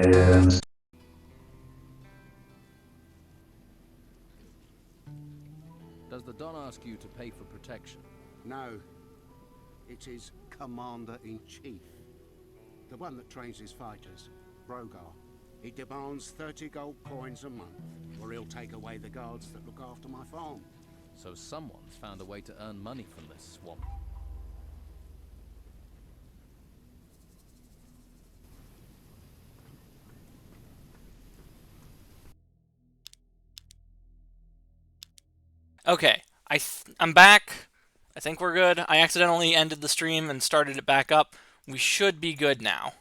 Does the Don ask you to pay for protection? No. It's his Commander-in-Chief. The one that trains his fighters, Brogar. He demands 30 gold coins a month, or he'll take away the guards that look after my farm. So someone's found a way to earn money from this swamp. Okay, I'm back. I think we're good. I accidentally ended the stream and started it back up. We should be good now.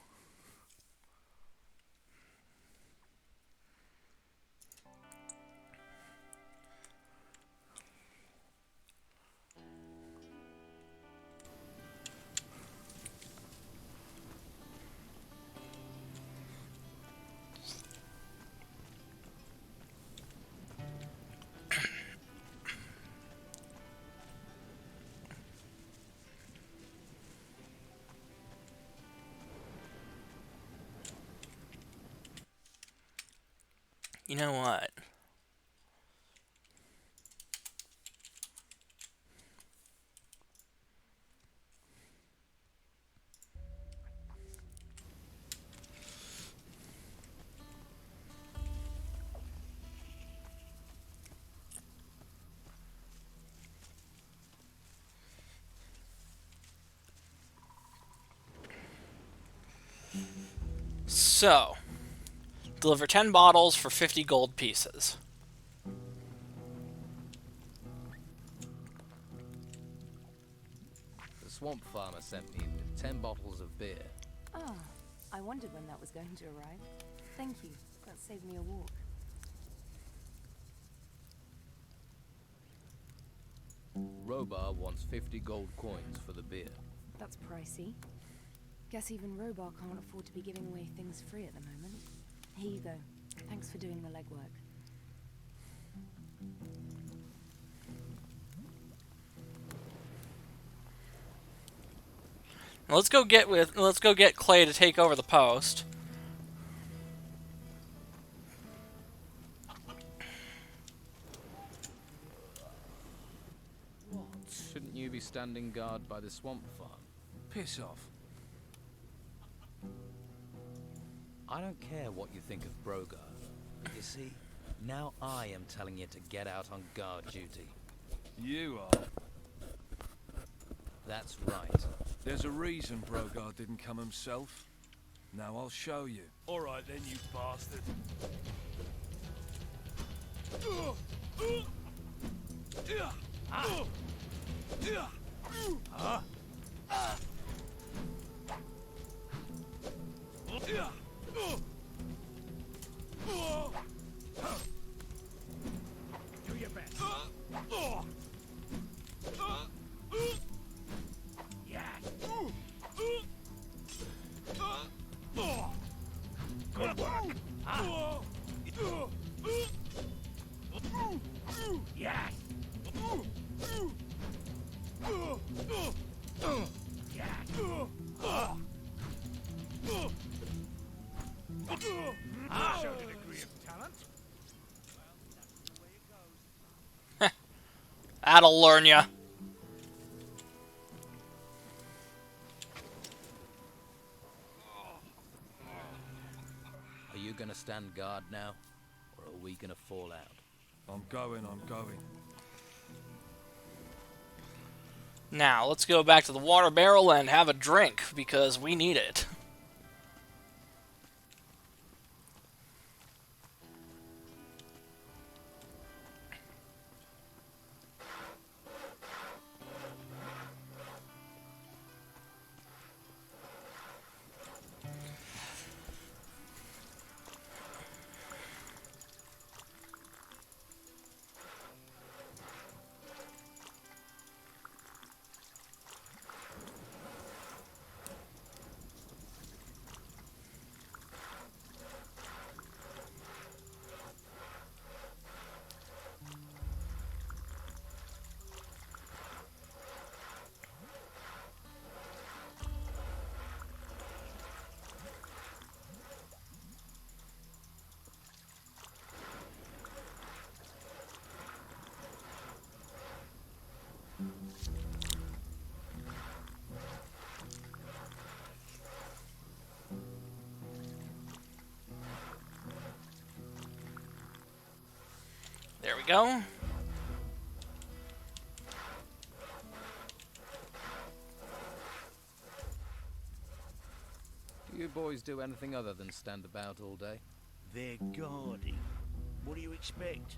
You know what? So, deliver 10 bottles for 50 gold pieces. The swamp farmer sent me with 10 bottles of beer. Ah, I wondered when that was going to arrive. Thank you. That saved me a walk. Robar wants 50 gold coins for the beer. That's pricey. Guess even Robar can't afford to be giving away things free at the moment. Here you go. Thanks for doing the legwork. Let's go get Clay to take over the post. What? Shouldn't you be standing guard by the swamp farm? Piss off. I don't care what you think of Brogar. You see, now I am telling you to get out on guard duty. You are. That's right. There's a reason Brogar didn't come himself. Now I'll show you. All right then, you bastard. Do your best. Good work. Yes. Showed a degree of talent. That'll learn ya. Are you gonna stand guard now? Or are we gonna fall out? I'm going. Now, let's go back to the water barrel and have a drink, because we need it. go. Do you boys do anything other than stand about all day? They're guarding. What do you expect?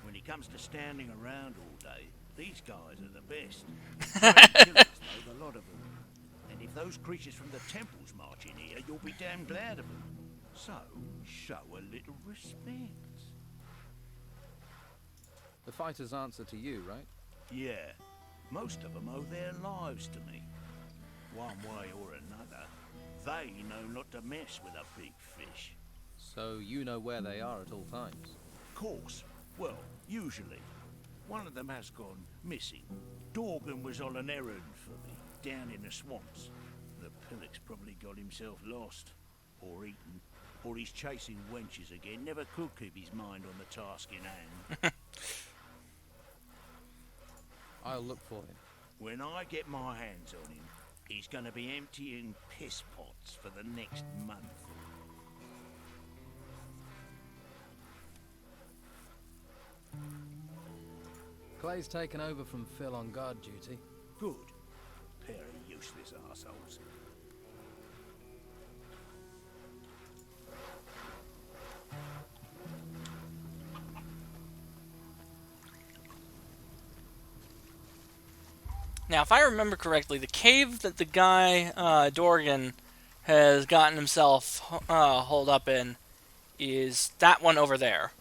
When it comes to standing around all day, these guys are the best. Killers, though, the lot of them. And if those creatures from the temples march in here, you'll be damn glad of them. So, show a little respect. The fighters answer to you, right? Yeah, most of them owe their lives to me. One way or another, they know not to mess with a big fish. So you know where they are at all times? Course. Well, usually. One of them has gone missing. Dorgan was on an errand for me, down in the swamps. The pillock's probably got himself lost. Or eaten. Or he's chasing wenches again. Never could keep his mind on the task in hand. I'll look for him. When I get my hands on him, he's gonna be emptying piss pots for the next month. Clay's taken over from Phil on guard duty. Good. Pair of useless assholes. Now, if I remember correctly, the cave that the guy, Dorgan, has gotten himself holed up in is that one over there.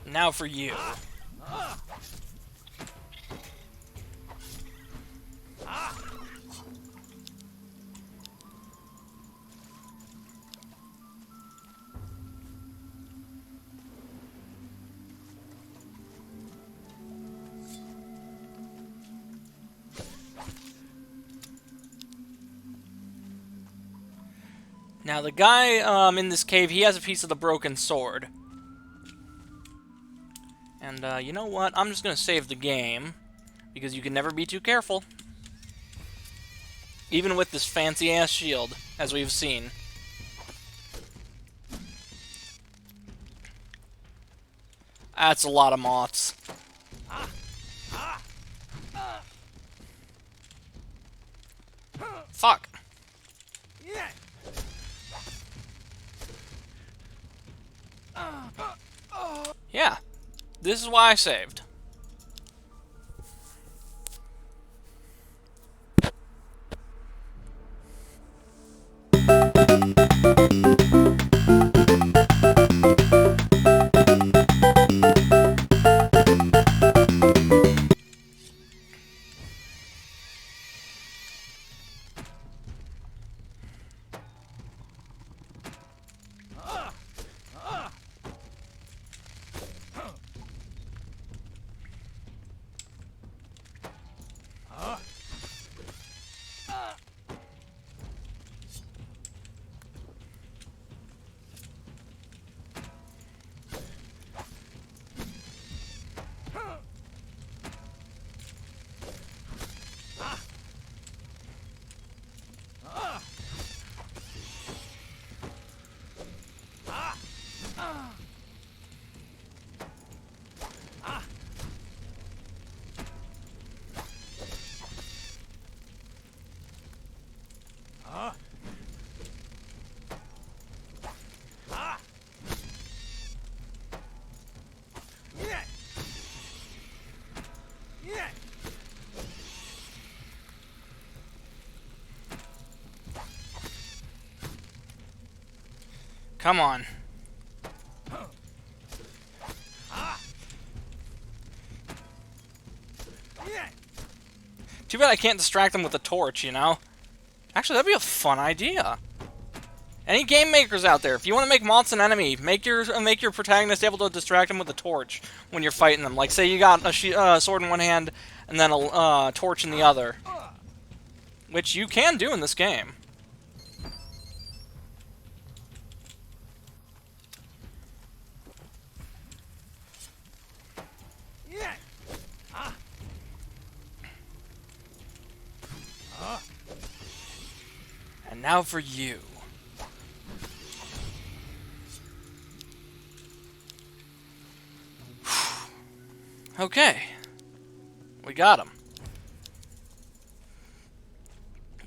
Now for you. Now the guy in this cave, he has a piece of the broken sword. And you know what? I'm just going to save the game, because you can never be too careful. Even with this fancy-ass shield, as we've seen. That's a lot of moths. Fuck. Yeah. This is why I saved. Come on. Too bad I can't distract them with a torch, you know? Actually, that'd be a fun idea. Any game makers out there, if you want to make Moths an enemy, make your protagonist able to distract him with a torch when you're fighting them. Like, say you got a sword in one hand and then a torch in the other, which you can do in this game. And now for you. Okay. We got him.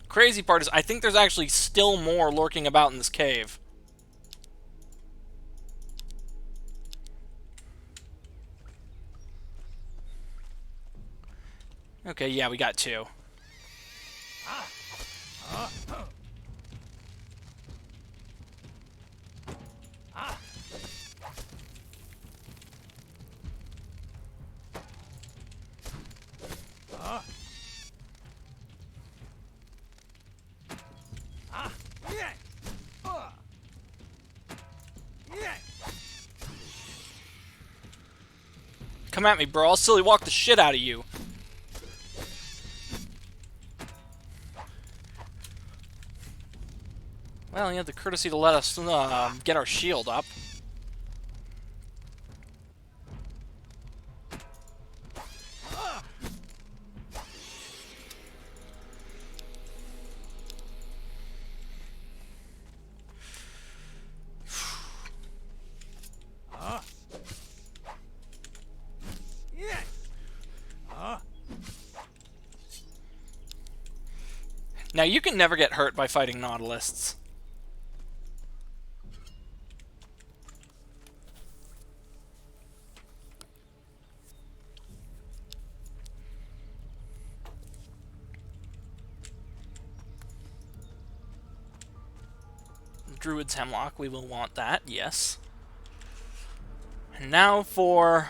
Crazy part is, I think there's actually still more lurking about in this cave. Okay, yeah, we got 2. Come at me, bro. I'll silly walk the shit out of you. Well, you had the courtesy to let us get our shield up. Now, you can never get hurt by fighting Nautilists. Druid's Hemlock, we will want that, yes. And now for...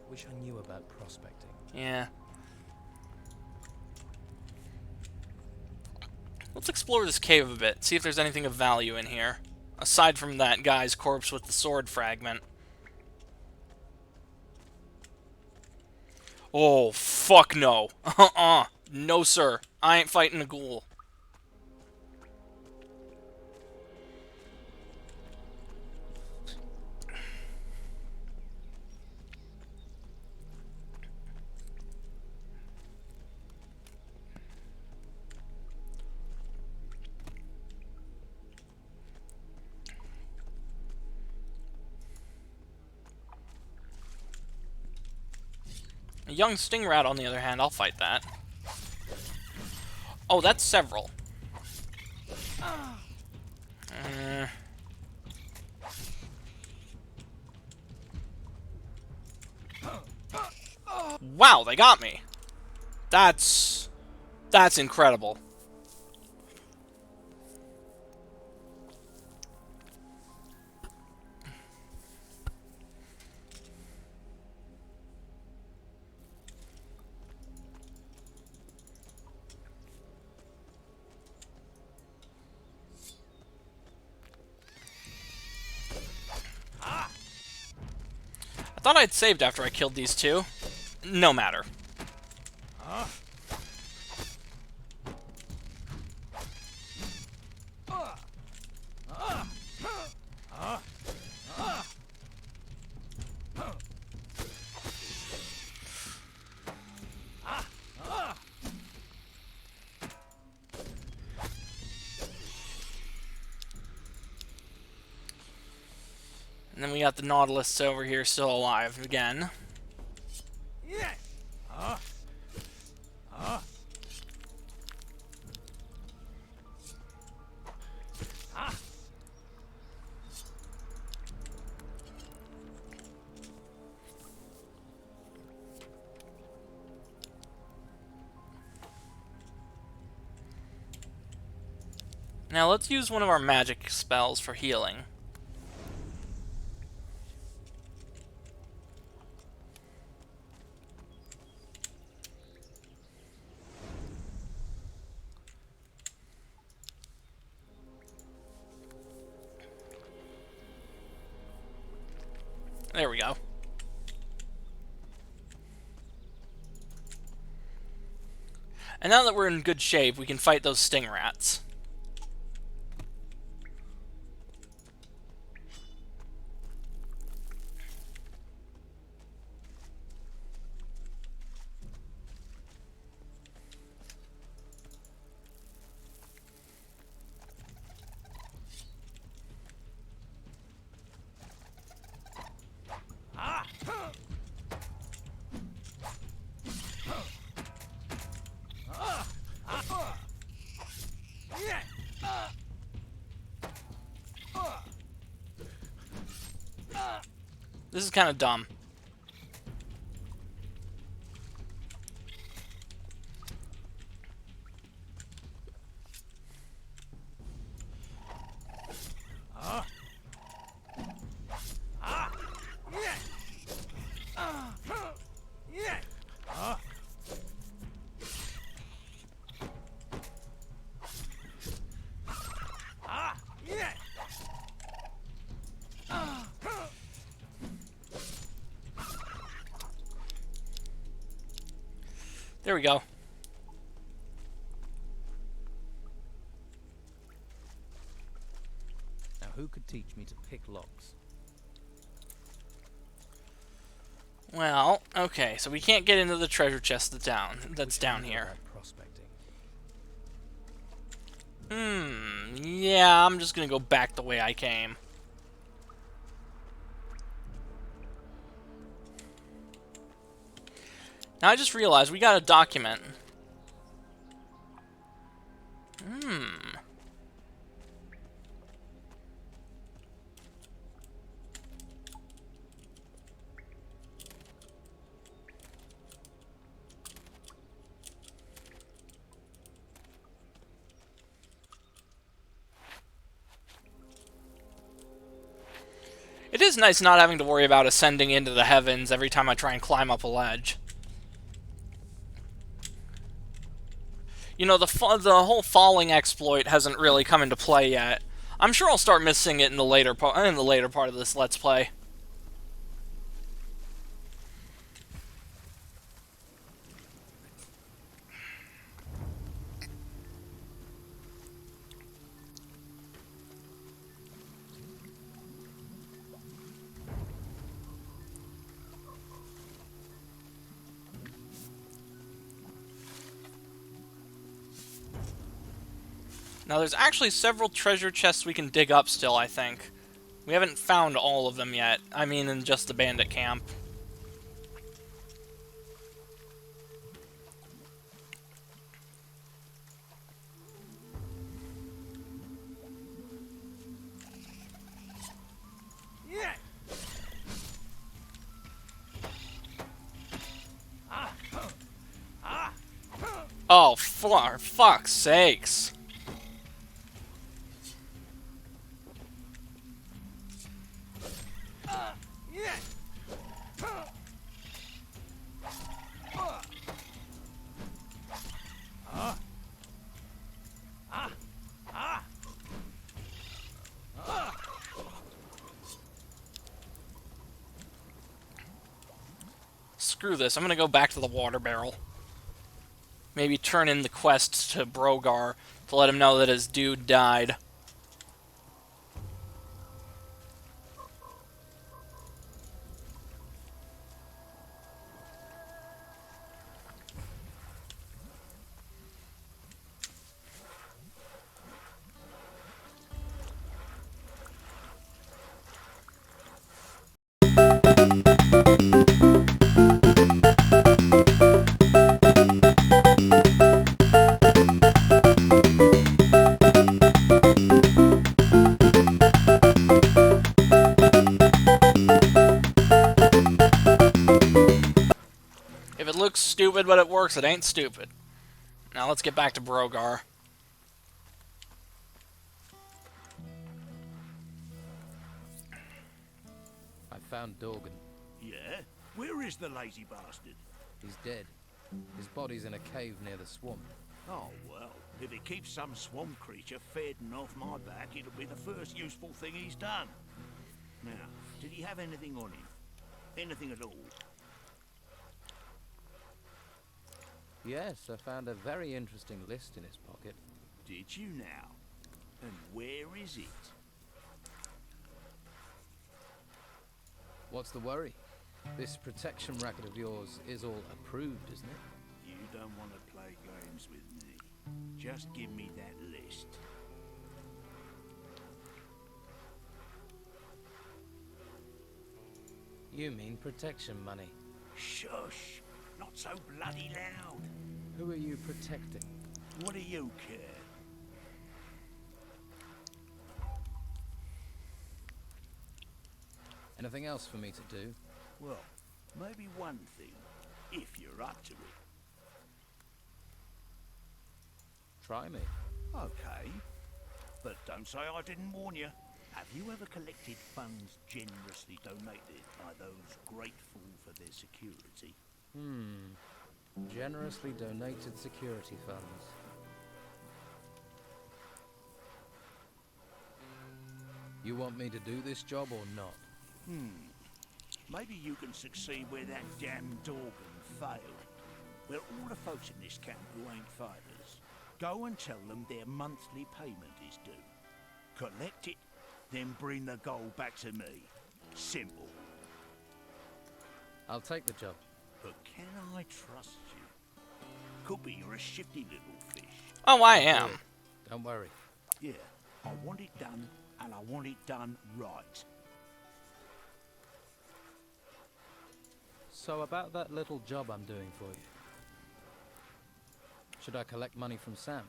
Wish I knew about prospecting. yeah. Let's explore this cave a bit, see if there's anything of value in here. Aside from that guy's corpse with the sword fragment. Oh, fuck no. No, sir. I ain't fighting a ghoul. A young Stingrat, on the other hand, I'll fight that. Oh, that's several. Wow, they got me. That's incredible. I thought I'd saved after I killed these two. No matter. And then we got the Nautilus over here still alive again. Now let's use one of our magic spells for healing. There we go. And now that we're in good shape, we can fight those sting rats. This is kind of dumb. There we go. Now, who could teach me to pick locks? Well, okay, so we can't get into the treasure chest that's down Wish I knew here. about prospecting. Yeah, I'm just gonna go back the way I came. Now I just realized we got a document. It is nice not having to worry about ascending into the heavens every time I try and climb up a ledge. You know, the whole falling exploit hasn't really come into play yet. I'm sure I'll start missing it in the later part of this Let's Play. Now, there's actually several treasure chests we can dig up still, I think. We haven't found all of them yet. I mean, in just the bandit camp. Oh, for fuck's sakes. Screw this, I'm gonna go back to the water barrel. Maybe turn in the quest to Brogar to let him know that his dude died. If it looks stupid but it works, it ain't stupid. Now let's get back to Brogar. I found Dorgan. Yeah? Where is the lazy bastard? He's dead. His body's in a cave near the swamp. Oh, well, if it keeps some swamp creature fading off my back, it'll be the first useful thing he's done. Now, did he have anything on him? Anything at all? Yes, I found a very interesting list in his pocket. Did you now? And where is it? What's the worry? This protection racket of yours is all approved, isn't it? You don't want to play games with me. Just give me that list. You mean protection money. Shush! Not so bloody loud. Who are you protecting? What do you care? Anything else for me to do? Well, maybe one thing, if you're up to it. Try me. Okay. But don't say I didn't warn you. Have you ever collected funds generously donated by those grateful for their security? Generously donated security funds. You want me to do this job or not? Maybe you can succeed where that damn Dorgan failed. Well, all the folks in this camp who ain't fighters, go and tell them their monthly payment is due. Collect it, then bring the gold back to me. Simple. I'll take the job. But can I trust you? Could be you're a shifty little fish. Oh, I am. Good. Don't worry. Yeah, I want it done, and I want it done right. So about that little job I'm doing for you. Should I collect money from Sam?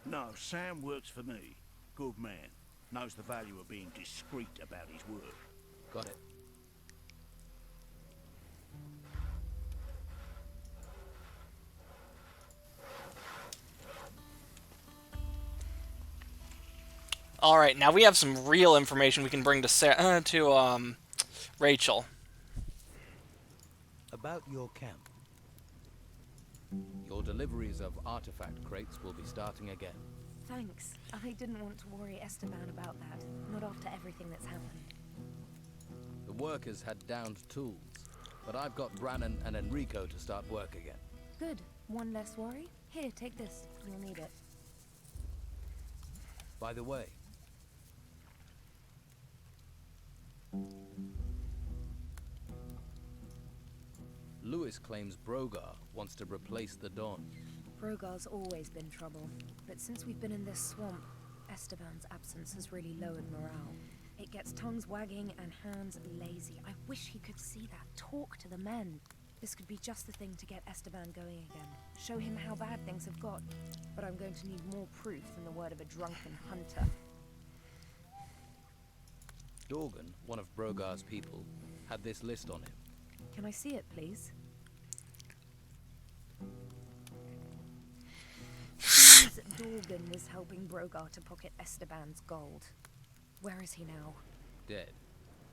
No, Sam works for me. Good man. Knows the value of being discreet about his work. Got it. All right, now we have some real information we can bring to Rachel. About your camp. Your deliveries of artifact crates will be starting again. Thanks. I didn't want to worry Esteban about that. Not after everything that's happened. The workers had downed tools, but I've got Brannon and Enrico to start work again. Good. One less worry. Here, take this. You'll need it. By the way, Lewis claims Brogar wants to replace the Dawn. Brogar's always been trouble, but since we've been in this swamp, Esteban's absence has really lowered morale. It gets tongues wagging and hands lazy. I wish he could see that. Talk to the men. This could be just the thing to get Esteban going again. Show him how bad things have got. But I'm going to need more proof than the word of a drunken hunter. Dorgan, one of Brogar's people, had this list on him. Can I see it, please? Seems Dorgan was helping Brogar to pocket Esteban's gold. Where is he now? Dead.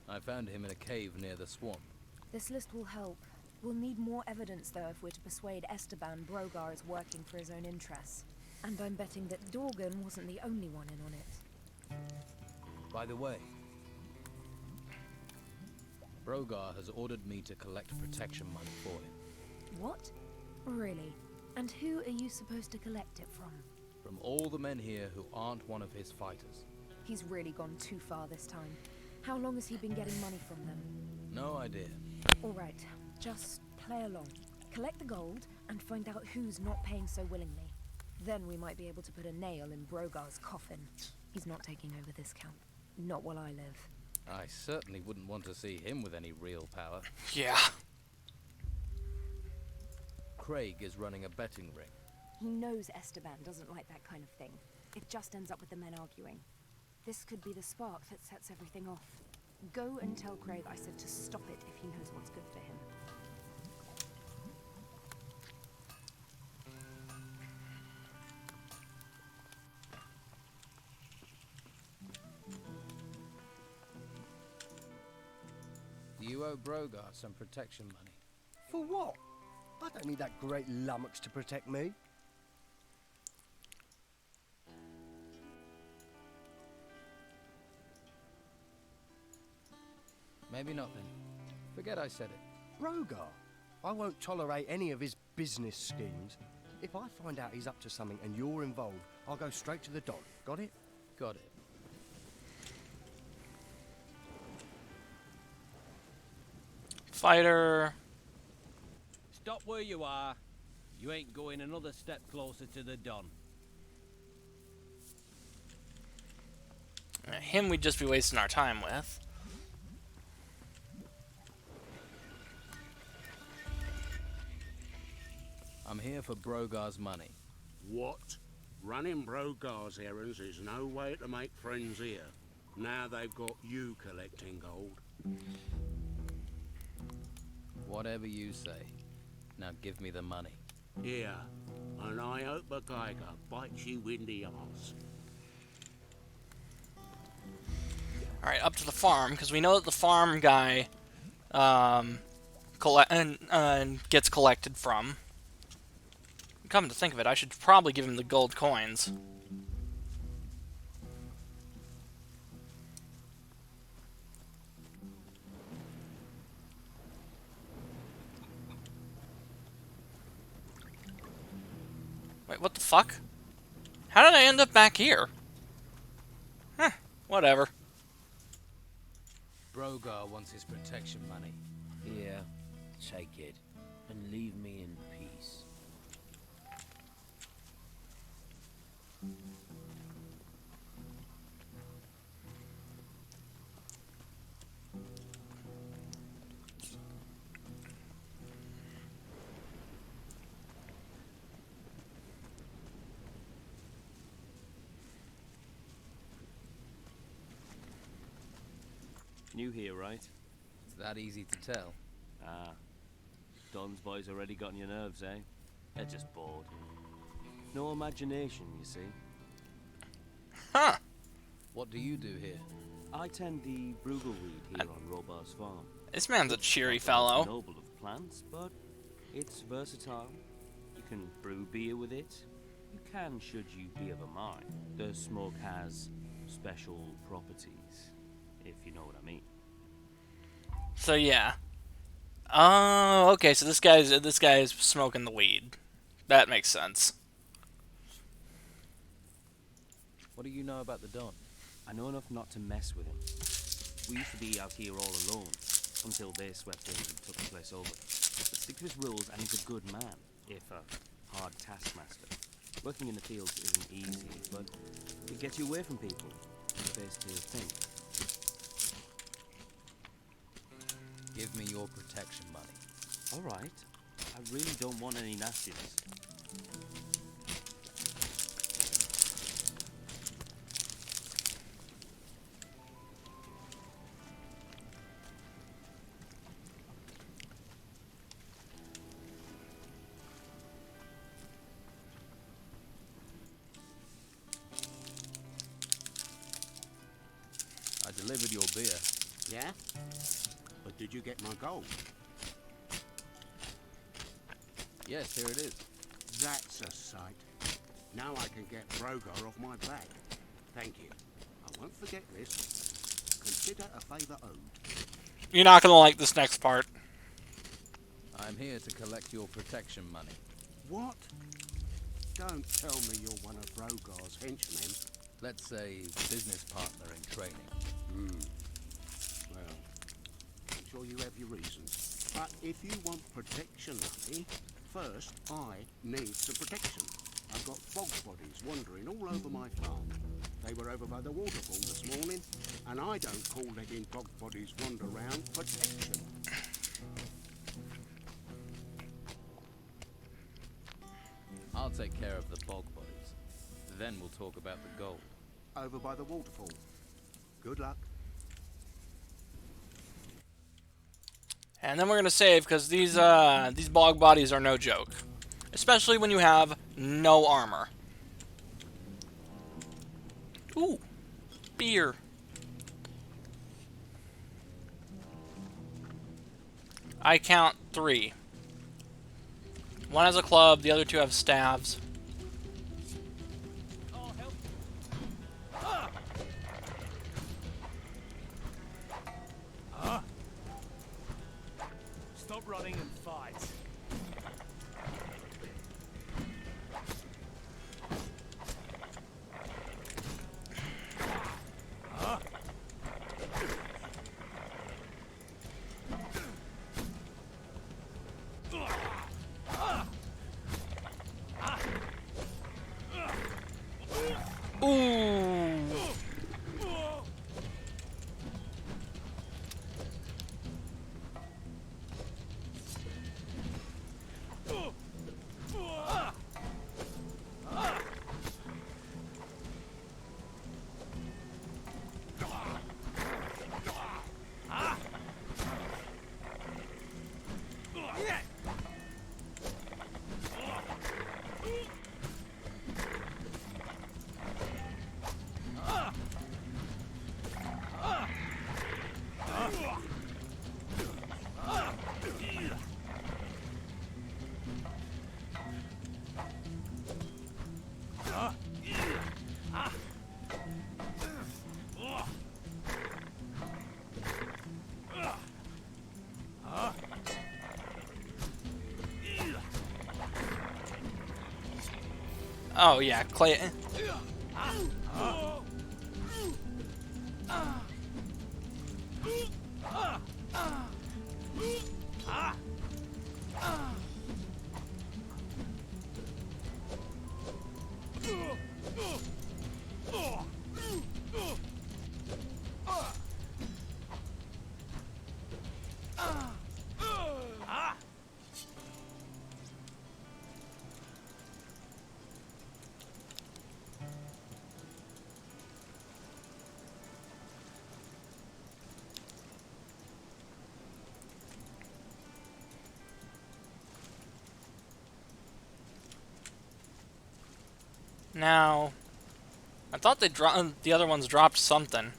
I found him in a cave near the swamp. This list will help. We'll need more evidence, though, if we're to persuade Esteban Brogar is working for his own interests. And I'm betting that Dorgan wasn't the only one in on it. By the way, Brogar has ordered me to collect protection money for him. What? Really? And who are you supposed to collect it from? From all the men here who aren't one of his fighters. He's really gone too far this time. How long has he been getting money from them? No idea. All right, just play along. Collect the gold and find out who's not paying so willingly. Then we might be able to put a nail in Brogar's coffin. He's not taking over this camp. Not while I live. I certainly wouldn't want to see him with any real power. Yeah. Craig is running a betting ring. He knows Esteban doesn't like that kind of thing. It just ends up with the men arguing. This could be the spark that sets everything off. Go and tell Craig I said to stop it if he knows what's good for him. You owe Brogar some protection money. For what? I don't need that great lummox to protect me. Maybe not then. Forget I said it. Brogar, I won't tolerate any of his business schemes. If I find out he's up to something and you're involved, I'll go straight to the Don. Got it? Got it. Fighter. Stop where you are. You ain't going another step closer to the Don. Him we'd just be wasting our time with. I'm here for Brogar's money. What? Running Brogar's errands is no way to make friends here. Now they've got you collecting gold. Whatever you say. Now give me the money. Here, and I hope a geiger bites you in the arse. Alright, up to the farm, because we know that the farm guy gets collected from. Come to think of it, I should probably give him the gold coins. Wait, what the fuck? How did I end up back here? Huh, whatever. Brogar wants his protection money. Here, take it, and leave me in peace. New here, right? It's that easy to tell. Ah. Don's boys already got on your nerves, eh? They're just bored. No imagination, you see. Huh. What do you do here? I tend the Brugelweed here on Robar's farm. This man's a cheery It's fellow. noble of plants, but it's versatile. You can brew beer with it. You can, should you be of a mind. The smoke has special properties, if you know what I mean. So yeah. Oh, okay. So this guy's smoking the weed. That makes sense. What do you know about the Don? I know enough not to mess with him. We used to be out here all alone, until they swept in and took the place over. But stick to his rules, and he's a good man, if a hard taskmaster. Working in the fields isn't easy, but it gets you away from people. Space to think. Give me your protection money. All right. I really don't want any nastiness. I delivered your beer. Yeah? But did you get my gold? Yes, here it is. That's a sight. Now I can get Brogar off my back. Thank you. I won't forget this. Consider a favour owed. You're not gonna like this next part. I'm here to collect your protection money. What? Don't tell me you're one of Brogar's henchmen. Let's say business partner in training. Well, I'm sure you have your reasons. But if you want protection money, first I need some protection. I've got bog bodies wandering all over my farm. They were over by the waterfall this morning, and I don't call letting bog bodies wander around protection. I'll take care of the bog bodies. Then we'll talk about the gold. Over by the waterfall. Good luck. And then we're gonna save because these bog bodies are no joke, especially when you have no armor. Ooh, beer. I count 3. One has a club, the other 2 have staves. Stop running and fight. Ooh. Oh yeah, Clay. Now, I thought they the other ones dropped something.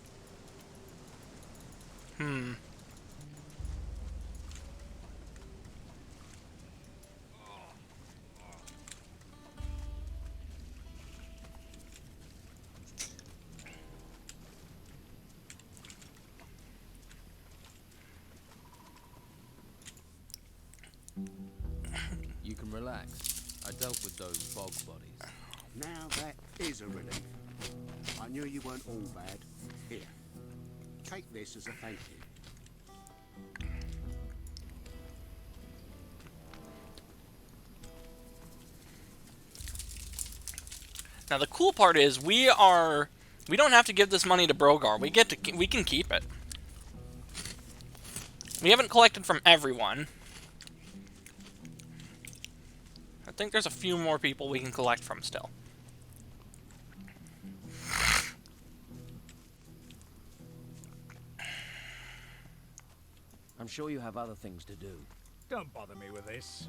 You can relax. I dealt with those bog bodies. Now that is a relief. I knew you weren't all bad. Here, take this as a thank you. Now the cool part is we don't have to give this money to Brogar. We can keep it. We haven't collected from everyone. I think there's a few more people we can collect from still. I'm sure you have other things to do. Don't bother me with this.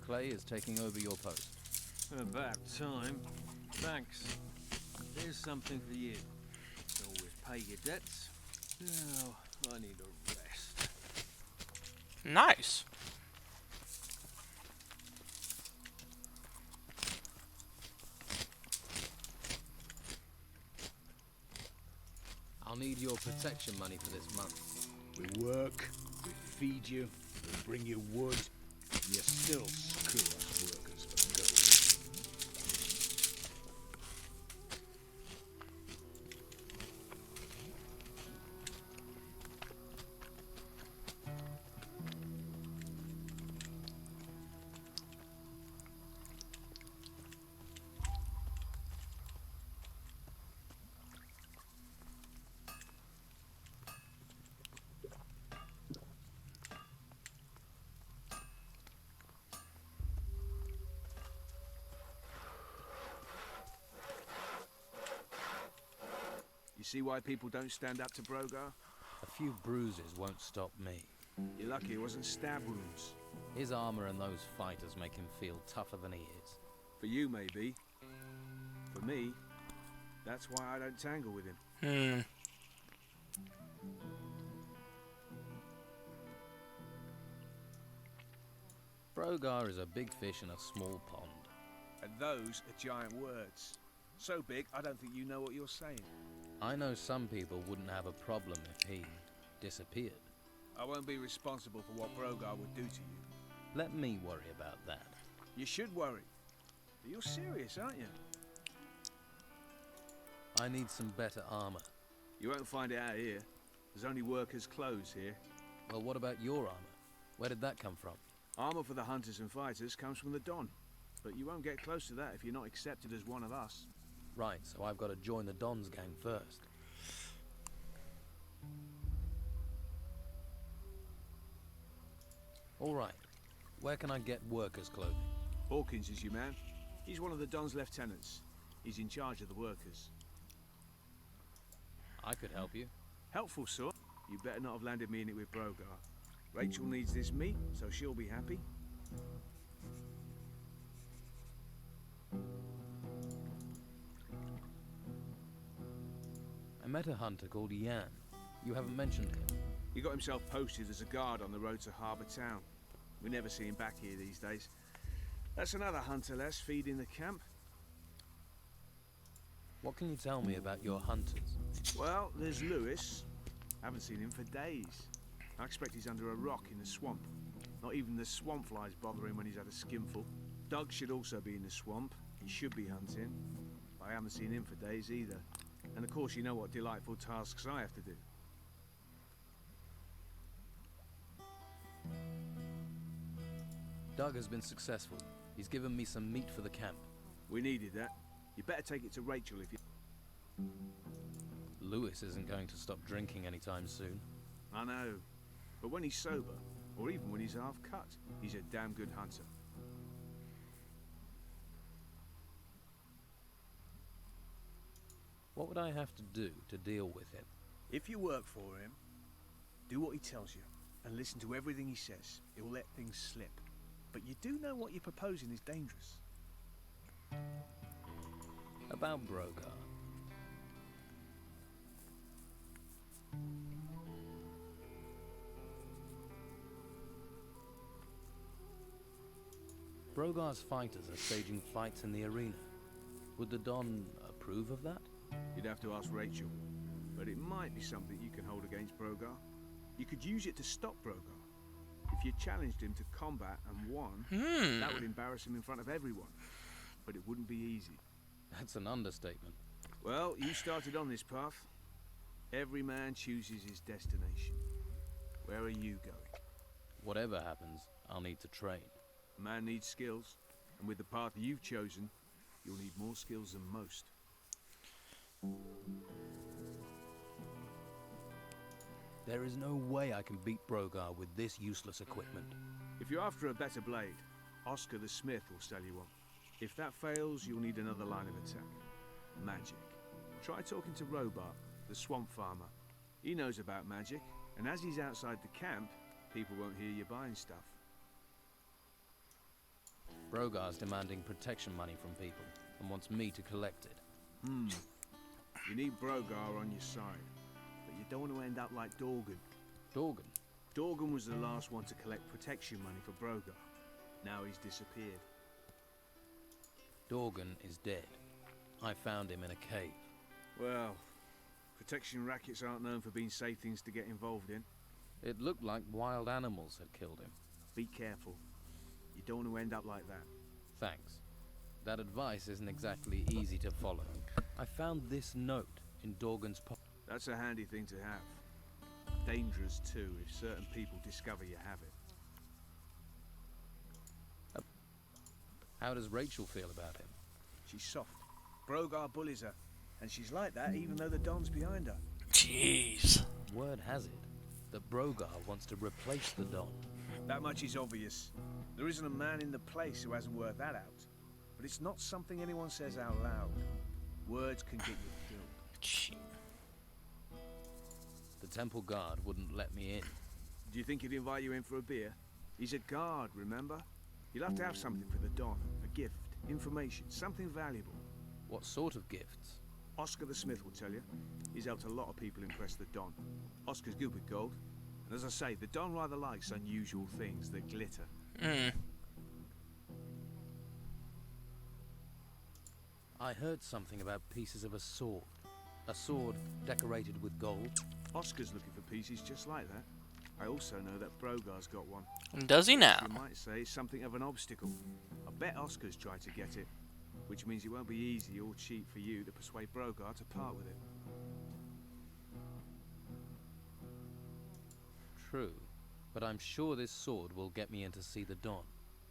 Clay is taking over your post. About time. Thanks. Here's something for you. Always pay your debts. Now, I need a rest. Nice. I'll need your protection money for this month. We work, we feed you, we bring you wood. You still screw us workers for gold. You see why people don't stand up to Brogar? A few bruises won't stop me. You're lucky it wasn't stab wounds. His armor and those fighters make him feel tougher than he is. For you, maybe. For me, that's why I don't tangle with him. Brogar is a big fish in a small pond. And those are giant words. So big, I don't think you know what you're saying. I know some people wouldn't have a problem if he disappeared. I won't be responsible for what Brogar would do to you. Let me worry about that. You should worry. But you're serious, aren't you? I need some better armor. You won't find it out here. There's only workers' clothes here. Well, what about your armor? Where did that come from? Armor for the hunters and fighters comes from the Don. But you won't get close to that if you're not accepted as one of us. Right, so I've got to join the Don's gang first. All right. Where can I get workers' clothing? Hawkins is your man. He's one of the Don's lieutenants. He's in charge of the workers. I could help you. Helpful, sort. You better not have landed me in it with Brogar. Rachel needs this meat, so she'll be happy. I met a hunter called Yan. You haven't mentioned him. He got himself posted as a guard on the road to Harbour Town. We never see him back here these days. That's another hunter less feeding the camp. What can you tell me about your hunters? Well, there's Lewis. Haven't seen him for days. I expect he's under a rock in the swamp. Not even the swamp flies bother him when he's had a skinful. Doug should also be in the swamp. He should be hunting. I haven't seen him for days either. And of course you know what delightful tasks I have to do. Doug has been successful. He's given me some meat for the camp. We needed that. You better take it to Rachel if you... Lewis isn't going to stop drinking anytime soon. I know. But when he's sober, or even when he's half cut, he's a damn good hunter. What would I have to do to deal with him? If you work for him, do what he tells you, and listen to everything he says. He'll let things slip. But you do know what you're proposing is dangerous. About Brogar. Brogar's fighters are staging fights in the arena. Would the Don approve of that? You'd have to ask Rachel. But it might be something you can hold against Brogar. You could use it to stop Brogar. If you challenged him to combat and won, that would embarrass him in front of everyone. But it wouldn't be easy. That's an understatement. Well, you started on this path. Every man chooses his destination. Where are you going? Whatever happens, I'll need to train. A man needs skills, and with the path you've chosen, you'll need more skills than most. There is no way I can beat Brogar with this useless equipment. If you're after a better blade, Oscar the Smith will sell you one. If that fails, you'll need another line of attack. Magic. Try talking to Robart, the swamp farmer. He knows about magic, and as he's outside the camp, people won't hear you buying stuff. Brogar's demanding protection money from people, and wants me to collect it. You need Brogar on your side, but you don't want to end up like Dorgan. Dorgan? Dorgan was the last one to collect protection money for Brogar. Now he's disappeared. Dorgan is dead. I found him in a cave. Well, protection rackets aren't known for being safe things to get involved in. It looked like wild animals had killed him. Be careful. You don't want to end up like that. Thanks. That advice isn't exactly easy to follow. I found this note in Dorgan's pocket. That's a handy thing to have. Dangerous too if certain people discover you have it. How does Rachel feel about him? She's soft. Brogar bullies her, and she's like that even though the Don's behind her. Jeez. Word has it that Brogar wants to replace the Don. That much is obvious. There isn't a man in the place who hasn't worked that out. But it's not something anyone says out loud. Words can get you killed. The temple guard wouldn't let me in. Do you think he'd invite you in for a beer? He's a guard, remember? You'll have to have something for the Don. A gift, information, something valuable. What sort of gifts? Oscar the Smith will tell you. He's helped a lot of people impress the Don. Oscar's good with gold. And as I say, the Don rather likes unusual things that glitter. I heard something about pieces of a sword. A sword decorated with gold. Oscar's looking for pieces just like that. I also know that Brogar's got one. Does he now? You might say it's something of an obstacle. I bet Oscar's tried to get it, which means it won't be easy or cheap for you to persuade Brogar to part with it. True, but I'm sure this sword will get me in to see the Don.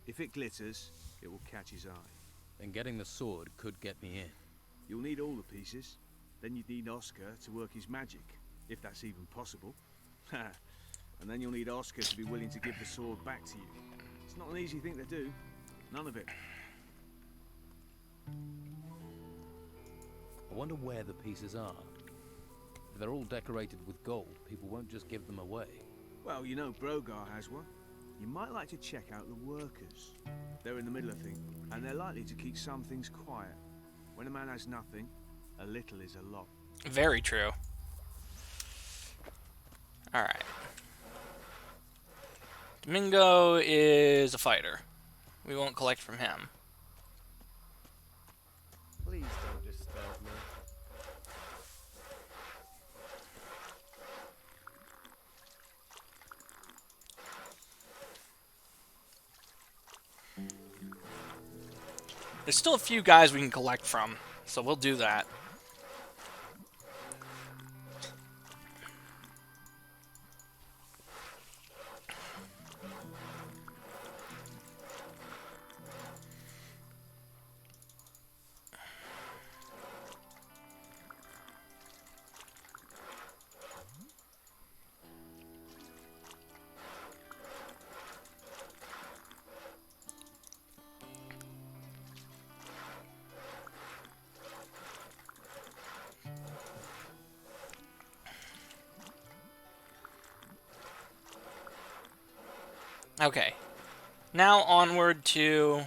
If it glitters, it will catch his eye. Then getting the sword could get me in. You'll need all the pieces. Then you'd need Oscar to work his magic, if that's even possible. And then you'll need Oscar to be willing to give the sword back to you. It's not an easy thing to do. None of it. I wonder where the pieces are. If they're all decorated with gold, people won't just give them away. Well, you know Brogar has one. You might like to check out the workers. They're in the middle of things, and they're likely to keep some things quiet. When a man has nothing, a little is a lot. Very true. Alright. Domingo is a fighter. We won't collect from him. Please don't disturb me. There's still a few guys we can collect from, so we'll do that. Okay. Now onward to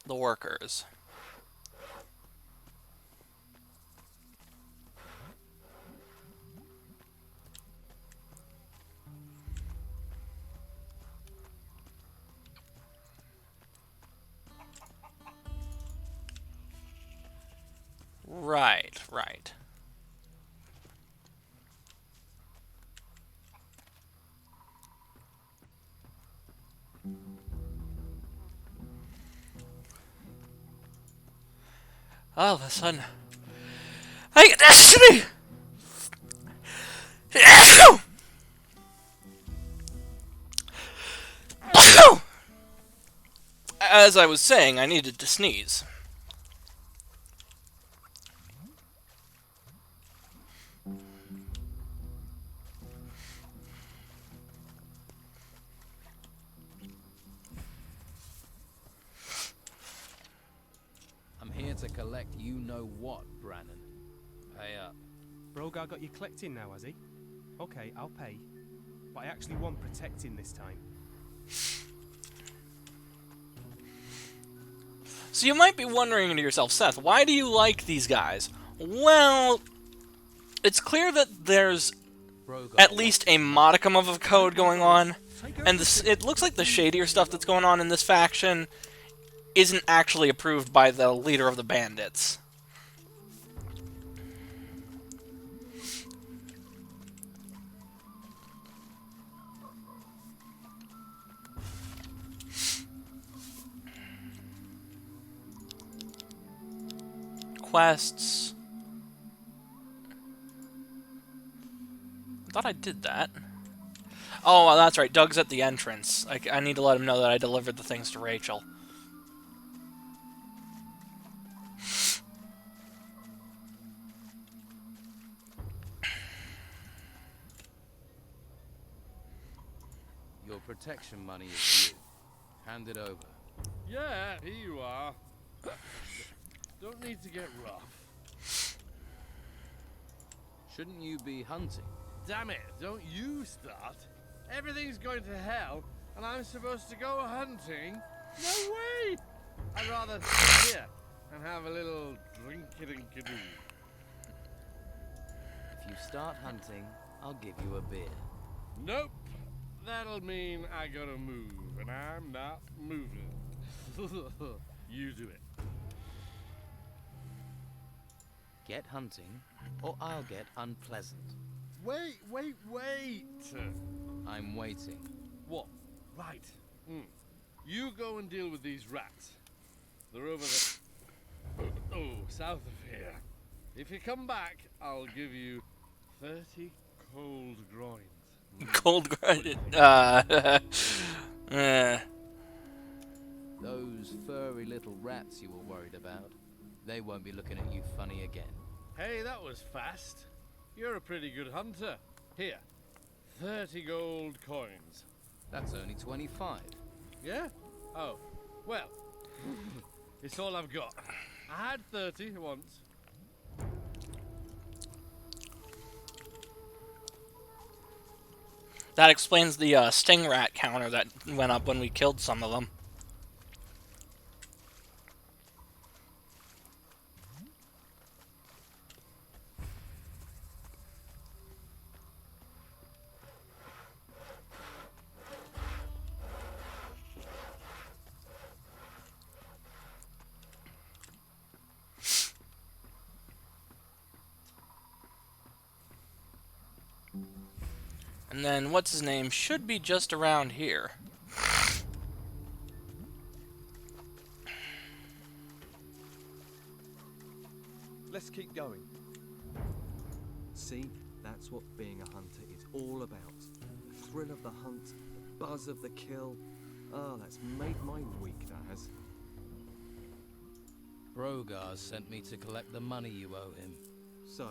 the workers. Right, right. All of a sudden, I get destiny! As I was saying, I needed to sneeze. I'm here to collect you-know-what, Brannon. Pay up. Brogar got you collecting now, has he? Okay, I'll pay. But I actually want protecting this time. So you might be wondering to yourself, Seth, why do you like these guys? Well, it's clear that there's at least a modicum of a code going on, and it looks like the shadier stuff that's going on in this faction isn't actually approved by the leader of the bandits. Quests. I thought I did that. Oh, well, that's right. Doug's at the entrance. I need to let him know that I delivered the things to Rachel. Your protection money is due. Hand it over. Yeah, here you are. Don't need to get rough. Shouldn't you be hunting? Damn it, don't you start. Everything's going to hell, and I'm supposed to go hunting? No way! I'd rather sit here and have a little drink-a-dink-a-doo. If you start hunting, I'll give you a beer. Nope. That'll mean I gotta move, and I'm not moving. You do it. Get hunting, or I'll get unpleasant. Wait! I'm waiting. What? Right. You go and deal with these rats. They're over there. Oh, south of here. If you come back, I'll give you 30 cold groins. Cold groin. Those furry little rats you were worried about, they won't be looking at you funny again. Hey, that was fast. You're a pretty good hunter. Here, 30 gold coins. That's only 25. Yeah? Oh, well, it's all I've got. I had 30 once. That explains the sting rat counter that went up when we killed some of them. And then, what's his name, should be just around here. Let's keep going. See, that's what being a hunter is all about. The thrill of the hunt, the buzz of the kill. Oh, that's made my week, that has. Brogar sent me to collect the money you owe him. So,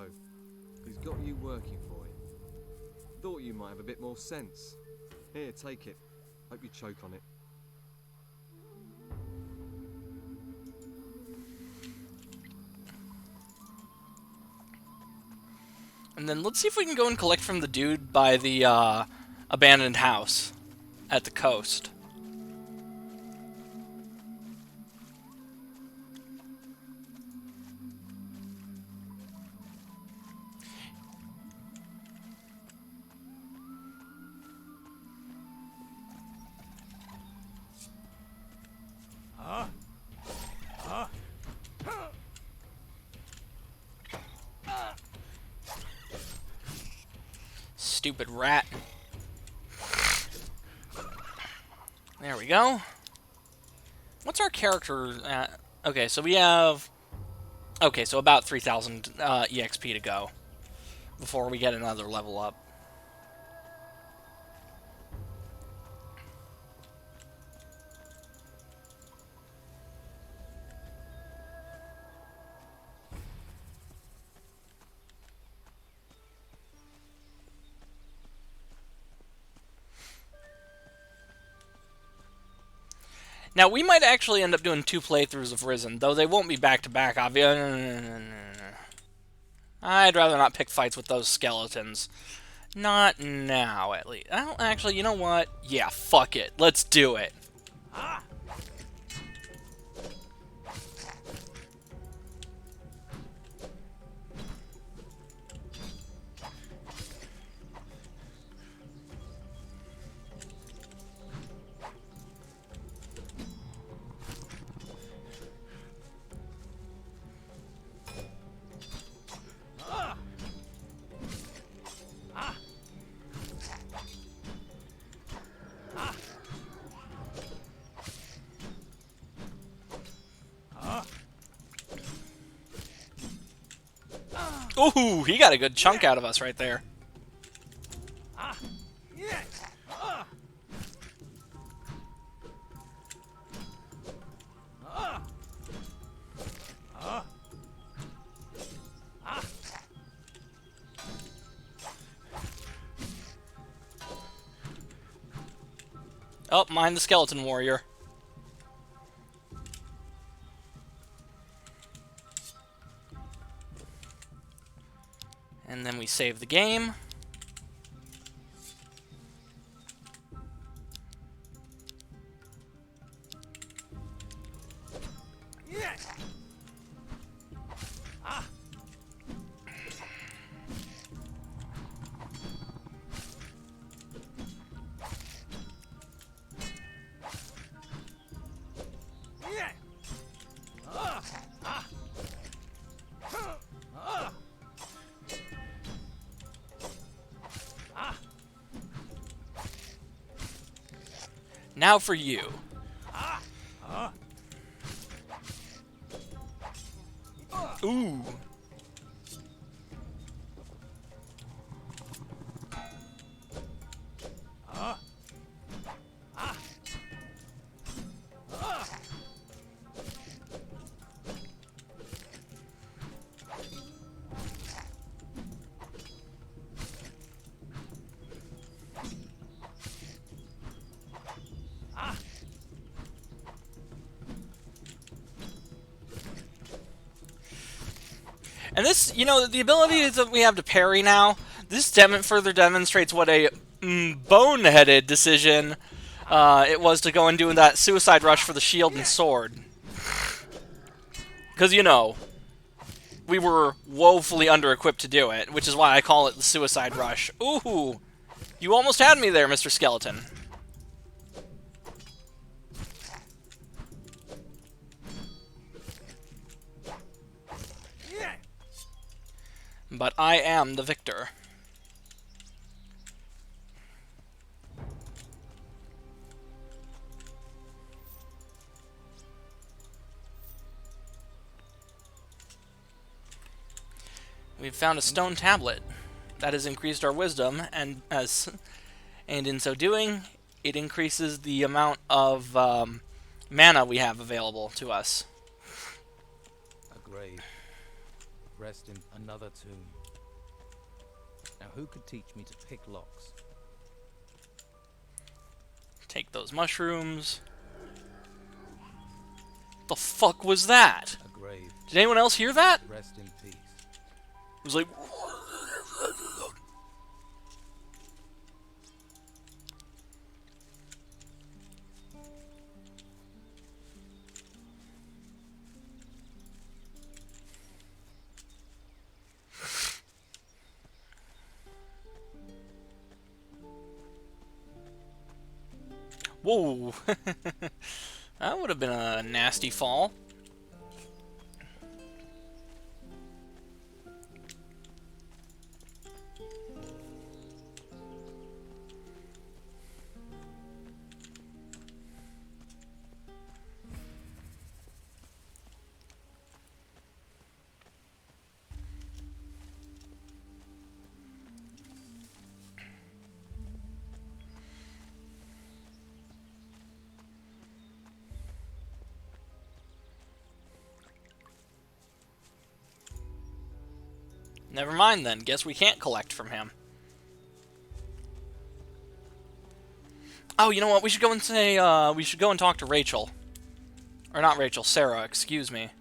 he's got you working for him. Thought you might have a bit more sense. Here, take it. Hope you choke on it. And then let's see if we can go and collect from the dude by the abandoned house at the coast. Stupid rat. There we go. What's our character at? Okay, so we have... Okay, so about 3,000 EXP to go before we get another level up. Now, we might actually end up doing 2 playthroughs of Risen, though they won't be back-to-back, obviously. I'd rather not pick fights with those skeletons. Not now, at least. Actually, you know what? Yeah, fuck it. Let's do it. Ooh, he got a good chunk out of us right there. Oh, mind the skeleton warrior. And then we save the game. Now for you. Ooh. And this, you know, the abilities that we have to parry now, this further demonstrates what a boneheaded decision it was to go and do that suicide rush for the shield and sword. Because, you know, we were woefully under-equipped to do it, which is why I call it the suicide rush. Ooh, you almost had me there, Mr. Skeleton. But I am the victor. We've found a stone tablet that has increased our wisdom, and in so doing, it increases the amount of mana we have available to us. A grave. Rest in another tomb. Now who could teach me to pick locks? Take those mushrooms. The fuck was that? A grave. Did anyone else hear that? Rest in peace. It was like... Whoa! That would have been a nasty fall. Never mind then. Guess we can't collect from him. Oh, you know what? We should go and say, we should go and talk to Rachel. Or not Rachel, Sarah, excuse me.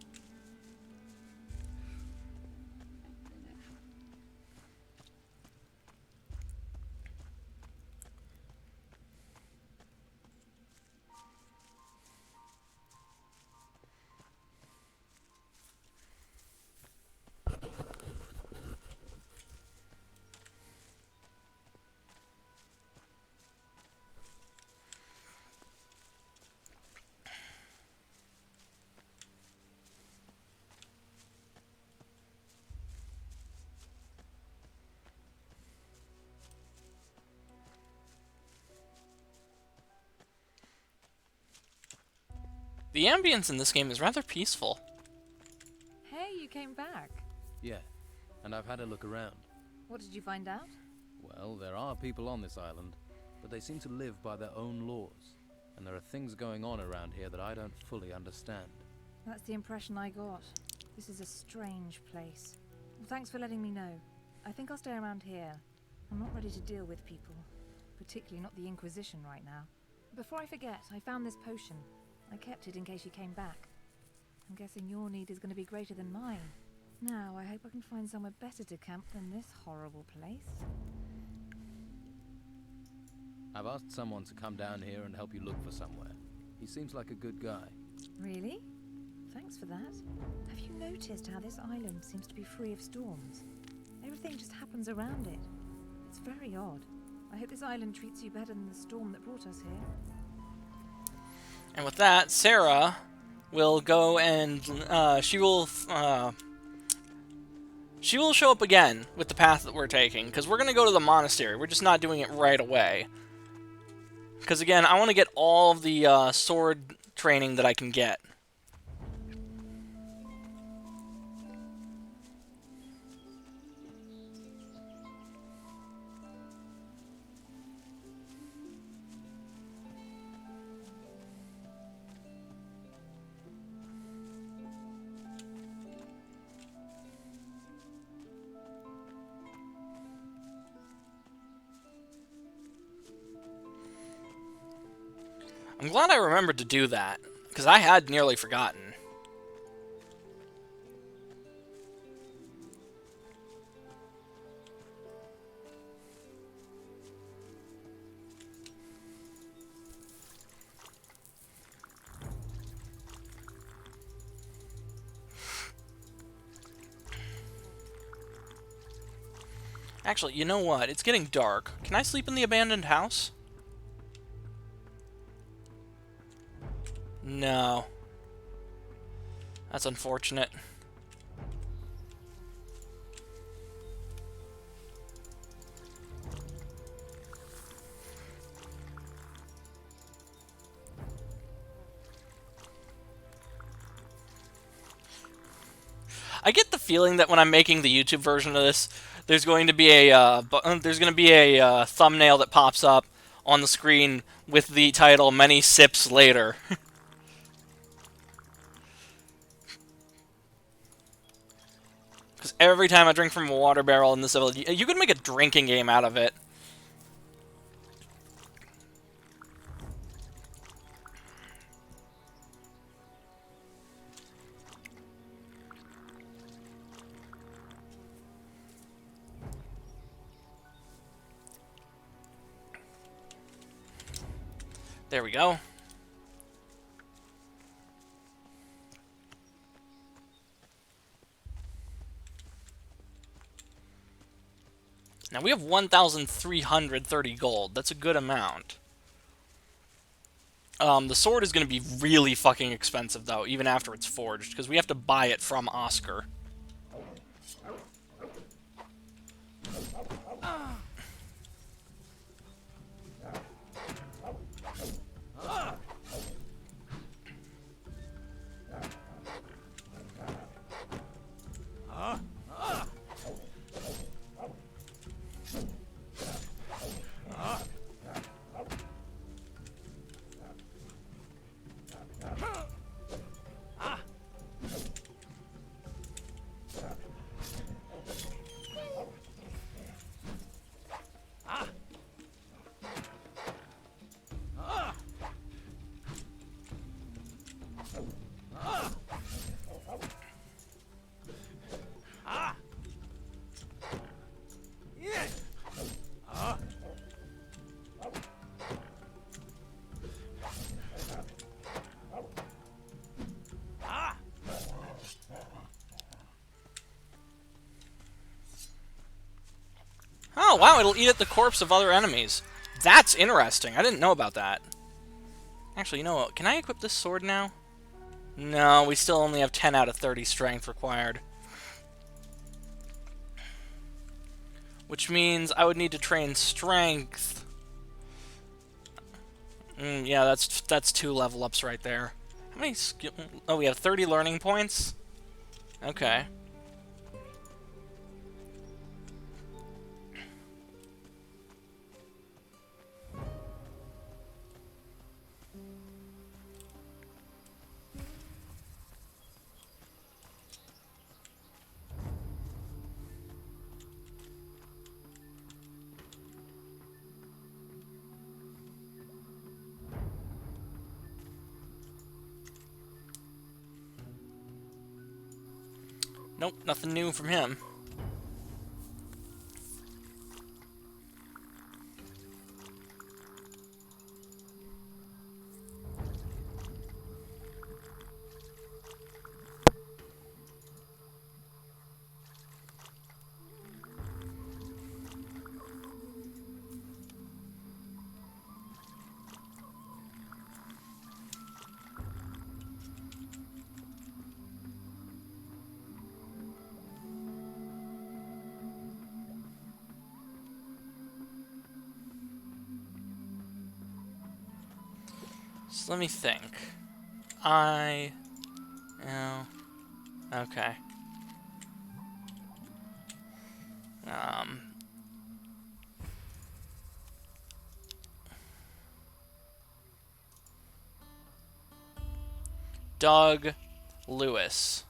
The ambience in this game is rather peaceful. Hey, you came back. Yeah, and I've had a look around. What did you find out? Well, there are people on this island, but they seem to live by their own laws. And there are things going on around here that I don't fully understand. That's the impression I got. This is a strange place. Well, thanks for letting me know. I think I'll stay around here. I'm not ready to deal with people, particularly not the Inquisition right now. Before I forget, I found this potion. I kept it in case you came back. I'm guessing your need is going to be greater than mine. Now, I hope I can find somewhere better to camp than this horrible place. I've asked someone to come down here and help you look for somewhere. He seems like a good guy. Really? Thanks for that. Have you noticed how this island seems to be free of storms? Everything just happens around it. It's very odd. I hope this island treats you better than the storm that brought us here. And with that, Sarah will go and she will show up again with the path that we're taking, because we're going to go to the monastery. We're just not doing it right away. Because again, I want to get all of the sword training that I can get. I'm glad I remembered to do that, because I had nearly forgotten. Actually, you know what? It's getting dark. Can I sleep in the abandoned house? No. That's unfortunate. I get the feeling that when I'm making the YouTube version of this, there's going to be a thumbnail that pops up on the screen with the title "Many Sips Later." Because every time I drink from a water barrel in this village, you could make a drinking game out of it. There we go. Now we have 1,330 gold. That's a good amount. The sword is going to be really fucking expensive, though, even after it's forged, because we have to buy it from Oscar. Oh, wow, it'll eat at the corpse of other enemies. That's interesting. I didn't know about that. Actually, you know what? Can I equip this sword now? No, we still only have 10 out of 30 strength required. Which means I would need to train strength. Yeah, that's 2 level ups right there. How many skill... Oh, we have 30 learning points? Okay. Nope, nothing new from him. So let me think. Okay. Doug Lewis.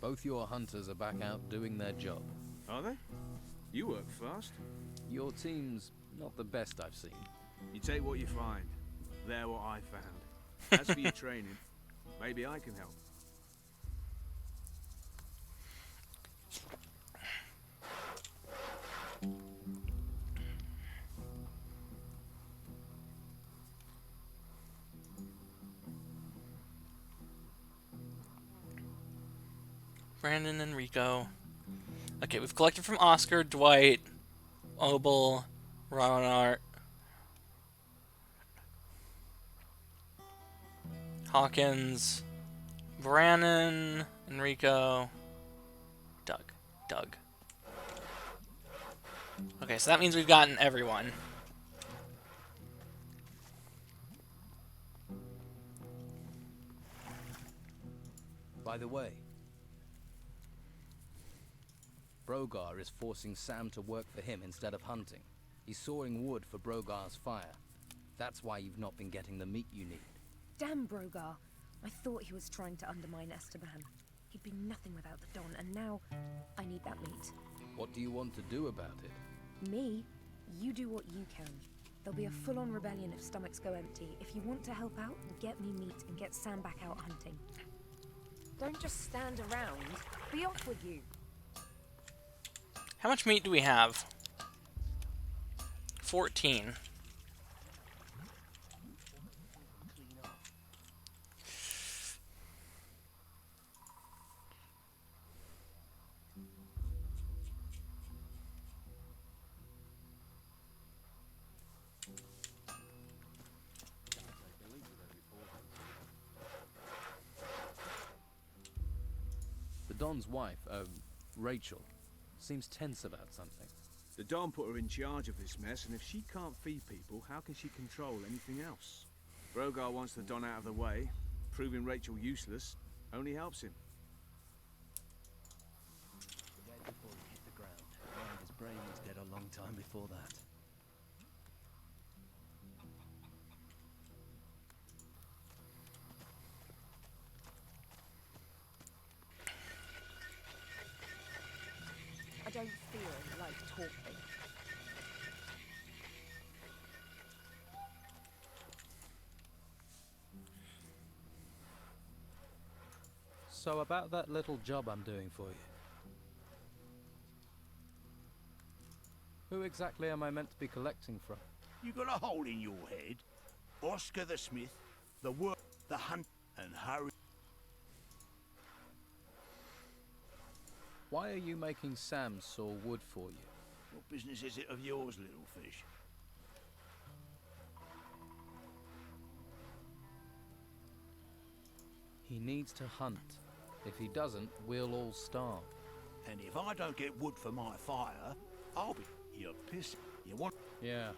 Both your hunters are back out doing their job. Are they? You work fast. Your team's not the best I've seen. You take what you find. They're what I found. As for your training, maybe I can help. Brandon and Rico. Okay, we've collected from Oscar, Dwight, Obel, Ronart, Hawkins, Brannon, Enrico, Doug. Okay, so that means we've gotten everyone. By the way, Brogar is forcing Sam to work for him instead of hunting. He's sawing wood for Brogar's fire. That's why you've not been getting the meat you need. Damn Brogar. I thought he was trying to undermine Esteban. He'd be nothing without the Don, and now I need that meat. What do you want to do about it? Me? You do what you can. There'll be a full-on rebellion if stomachs go empty. If you want to help out, get me meat and get Sam back out hunting. Don't just stand around. Be off with you. How much meat do we have? 14. The Don's wife, Rachel, seems tense about something. The Don put her in charge of this mess, and if she can't feed people, how can she control anything else? Brogar wants the Don out of the way. Proving Rachel useless only helps him. Dead before he hit the ground. And his brain was dead a long time before that. I don't feel like talking. So about that little job I'm doing for you. Who exactly am I meant to be collecting from? You got a hole in your head. Oscar the Smith, the work, the hunt, and Harry. Why are you making Sam saw wood for you? What business is it of yours, little fish? He needs to hunt. If he doesn't, we'll all starve. And if I don't get wood for my fire, I'll be... You're pissed. You want... Yeah.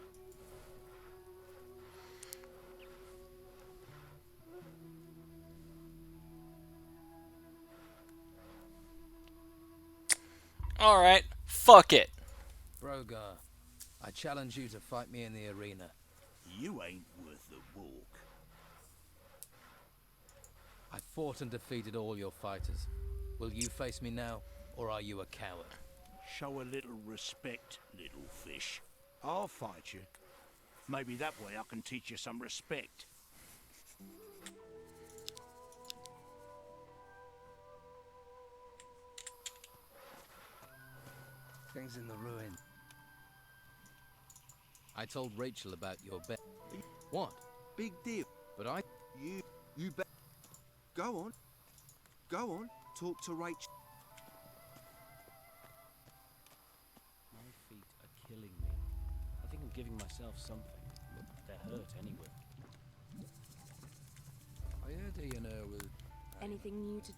Alright, fuck it. Brogar, I challenge you to fight me in the arena. You ain't worth the walk. I fought and defeated all your fighters. Will you face me now, or are you a coward? Show a little respect, little fish. I'll fight you. Maybe that way I can teach you some respect. Things in the ruin. I told Rachel about your bet. What? Big deal. But I... You bet. Go on. Go on. Talk to Rachel. My feet are killing me. I think I'm giving myself something, but they're hurt anyway. I heard, with Anything new to...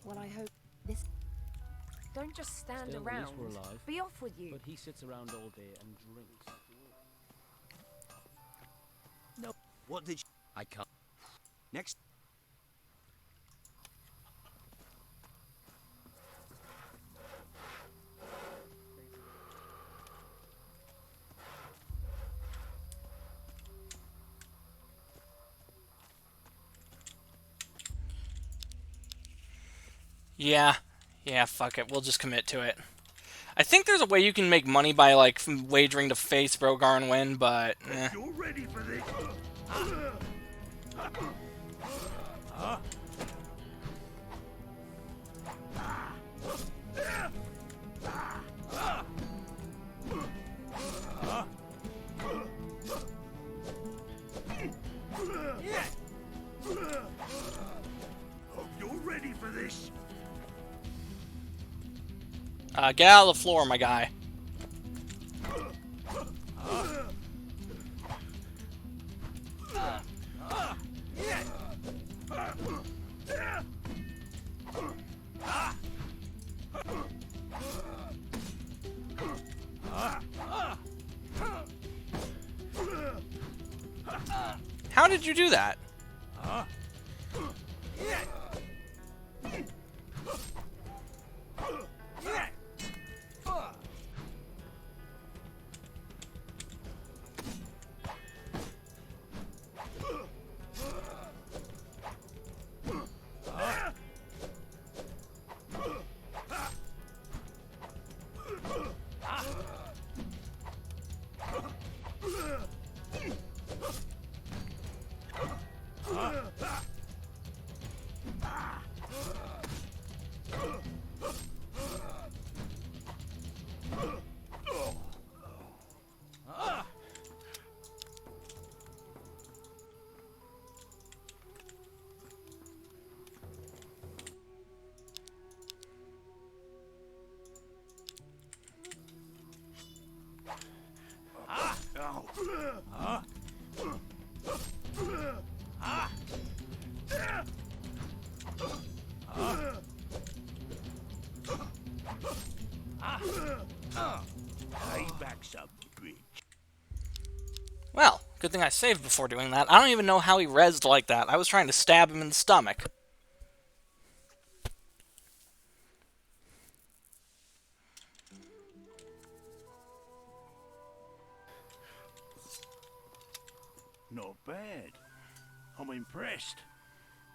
Well, I hope this... Don't just stand Still, at around. least we're alive. Be off with you. But he sits around all day and drinks. No. What did you... I can't. Next. Yeah, fuck it. We'll just commit to it. I think there's a way you can make money by, like, wagering to face Brogar and win, but... eh. You're ready for this. You're ready for this. Get out of the floor, my guy. How did you do that? Payback's a bitch. Well, good thing I saved before doing that. I don't even know how he rezzed like that. I was trying to stab him in the stomach. Not bad. I'm impressed.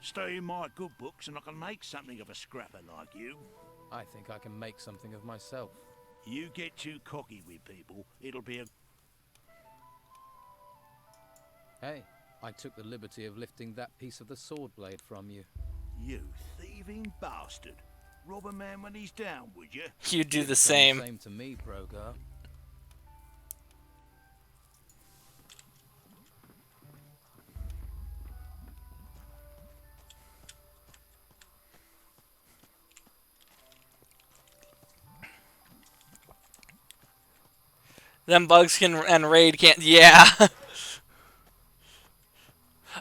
Stay in my good books and I can make something of a scrapper like you. I think I can make something of myself. You get too cocky with people, it'll be a... Hey, I took the liberty of lifting that piece of the sword blade from you. You thieving bastard. Rob a man when he's down, would you? You do the Done same. The same to me, Brogar. Them bugs can and raid can't. Yeah.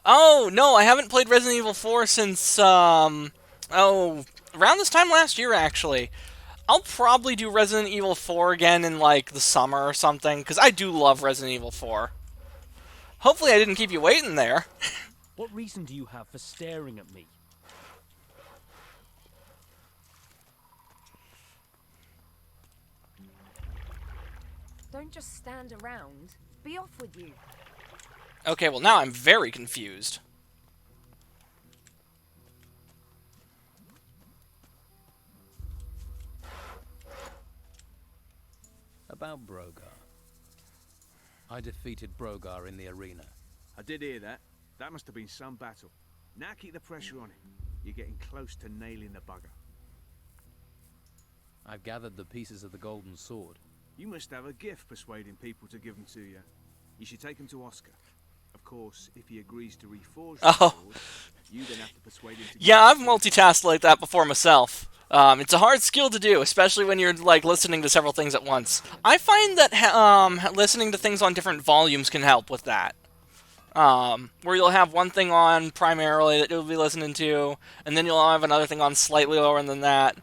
Oh no, I haven't played Resident Evil 4 since around this time last year actually. I'll probably do Resident Evil 4 again in like the summer or something because I do love Resident Evil 4. Hopefully I didn't keep you waiting there. What reason do you have for staring at me? Don't just stand around. Be off with you. Okay, well now I'm very confused. About Brogar. I defeated Brogar in the arena. I did hear that. That must have been some battle. Now keep the pressure on him. You're getting close to nailing the bugger. I've gathered the pieces of the golden sword. You must have a gift persuading people to give them to you. You should take them to Oscar. Of course, if he agrees to reforge the sword, you then have to persuade him to... Yeah, I've multitasked like that before myself. It's a hard skill to do, especially when you're like listening to several things at once. I find that listening to things on different volumes can help with that. where you'll have one thing on primarily that you'll be listening to, and then you'll have another thing on slightly lower than that.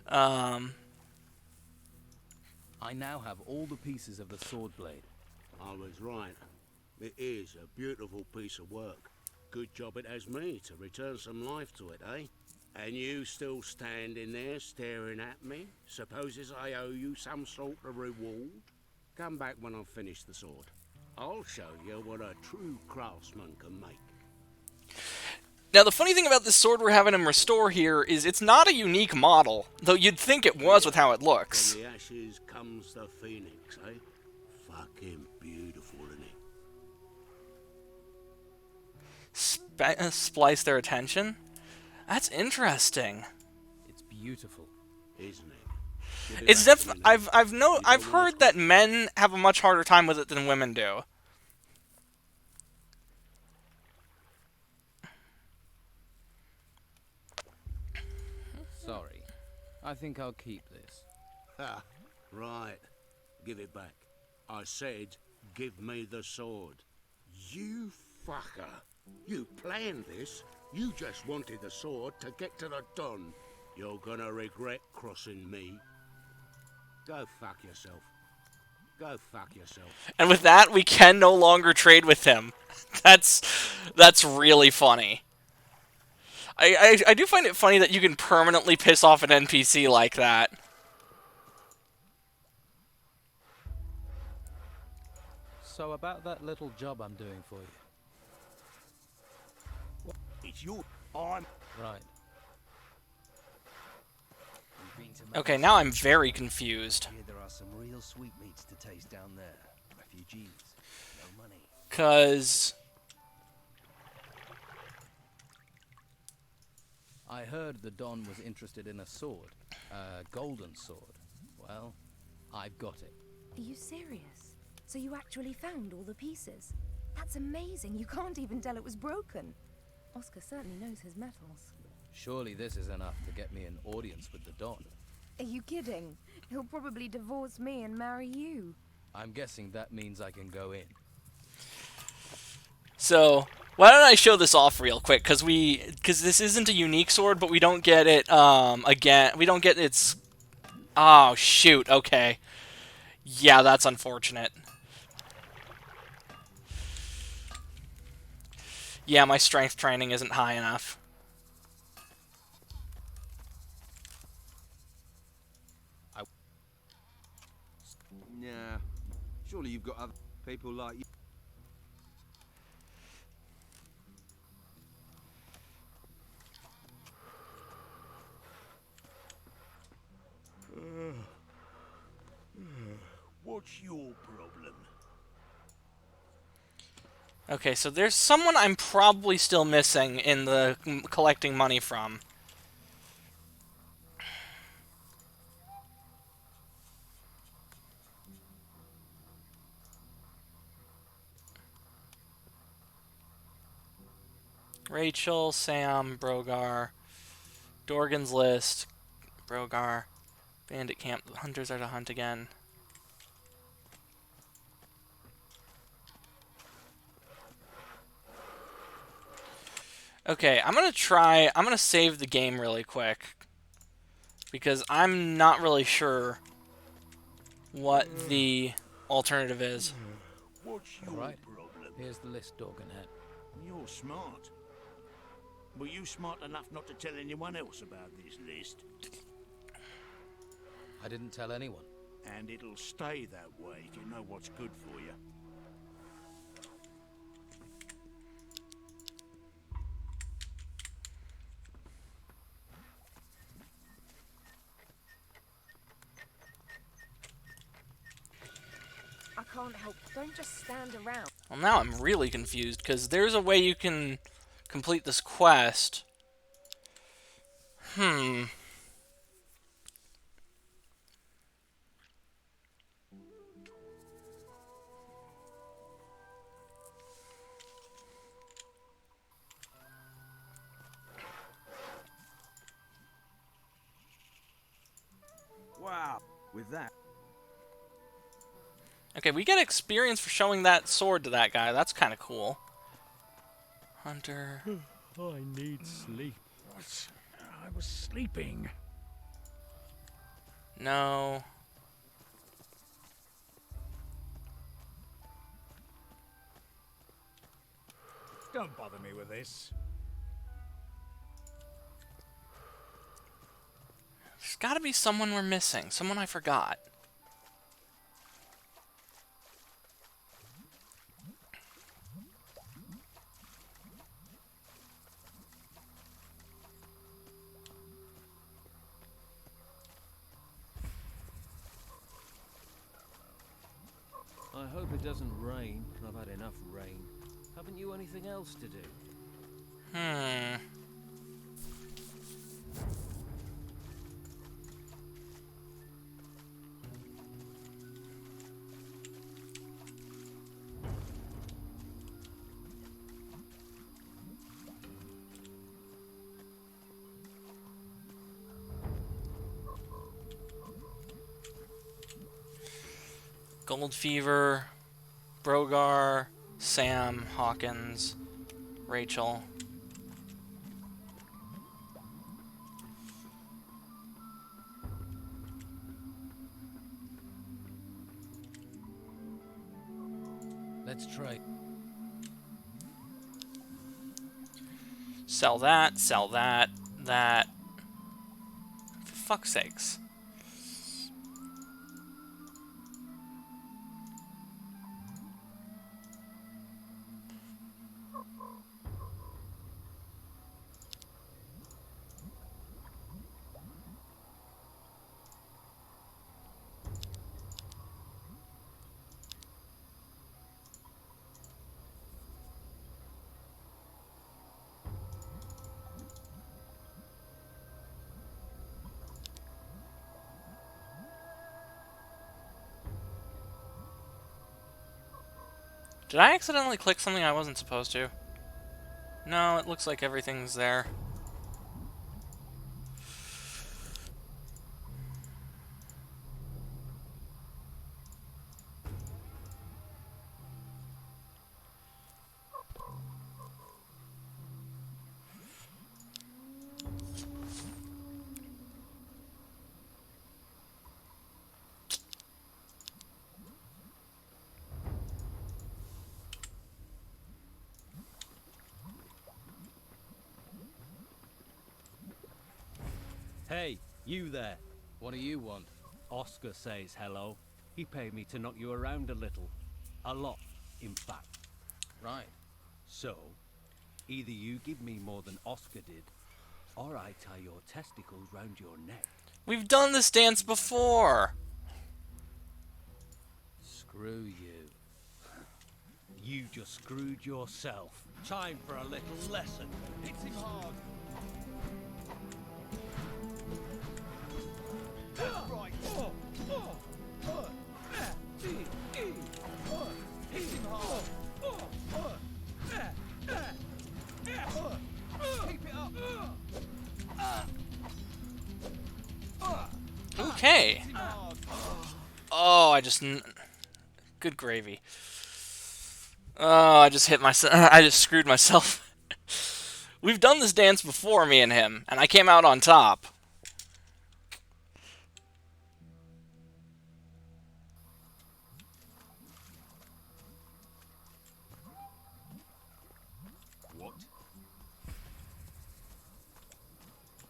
I now have all the pieces of the sword blade. I was right. It is a beautiful piece of work. Good job it has me to return some life to it, eh? And you still standing there staring at me? Supposes I owe you some sort of reward? Come back when I've finished the sword. I'll show you what a true craftsman can make. Now, the funny thing about this sword we're having him restore here is it's not a unique model, though you'd think it was with how it looks. From the ashes comes the phoenix, eh? Fucking beautiful, isn't it? Splice their attention? That's interesting. It's beautiful, isn't it? It's I've heard that men have a much harder time with it than women do. Sorry. I think I'll keep this. Ha! Right. Give it back. I said, give me the sword. You fucker. You planned this. You just wanted the sword to get to the Don. You're gonna regret crossing me. Go fuck yourself. Go fuck yourself. And with that, we can no longer trade with him. That's really funny. I do find it funny that you can permanently piss off an NPC like that. So about that little job I'm doing for you. It's your... I'm... Right. Okay, now I'm very confused. Here there are some real sweetmeats to taste down there. Refugees, no money. 'Cause I heard the Don was interested in a sword. A golden sword. Well, I've got it. Are you serious? So you actually found all the pieces? That's amazing. You can't even tell it was broken. Oscar certainly knows his metals. Surely this is enough to get me an audience with the Don. Are you kidding? He'll probably divorce me and marry you. I'm guessing that means I can go in. So, why don't I show this off real quick? Because this isn't a unique sword, but we don't get it, again. We don't get its... Oh, shoot. Okay. Yeah, that's unfortunate. Yeah, my strength training isn't high enough. Nah. Surely you've got other people like you. What's your problem? Okay, so there's someone I'm probably still missing in the collecting money from. Rachel, Sam, Brogar, Dorgan's List, Brogar, Bandit Camp, the hunters are to hunt again. Okay, I'm gonna save the game really quick, because I'm not really sure what the alternative is. What's your Alright. problem? Here's the list Dorgan had. You're smart. Were you smart enough not to tell anyone else about this list? I didn't tell anyone. And it'll stay that way if you know what's good for you. I can't help. Don't just stand around. Well, now I'm really confused, because there's a way you can complete this quest. Wow. With that. Okay, we get experience for showing that sword to that guy. That's kind of cool. Hunter. I need sleep. What? I was sleeping. No. Don't bother me with this. There's got to be someone we're missing. Someone I forgot. I hope it doesn't rain. I've had enough rain. Haven't you anything else to do? Gold Fever, Brogar, Sam, Hawkins, Rachel. Let's trade. Sell that, that. For fuck's sakes. Did I accidentally click something I wasn't supposed to? No, it looks like everything's there. Hey, you there. What do you want? Oscar says hello. He paid me to knock you around a little. A lot, in fact. Right. So, either you give me more than Oscar did, or I tie your testicles round your neck. We've done this dance before! Screw you. You just screwed yourself. Time for a little lesson. Hit him hard. Right. Hit him hard. Keep it up. Okay. Oh, I just... Good gravy. Oh, I just hit myself. I just screwed myself. We've done this dance before, me and him, and I came out on top. What?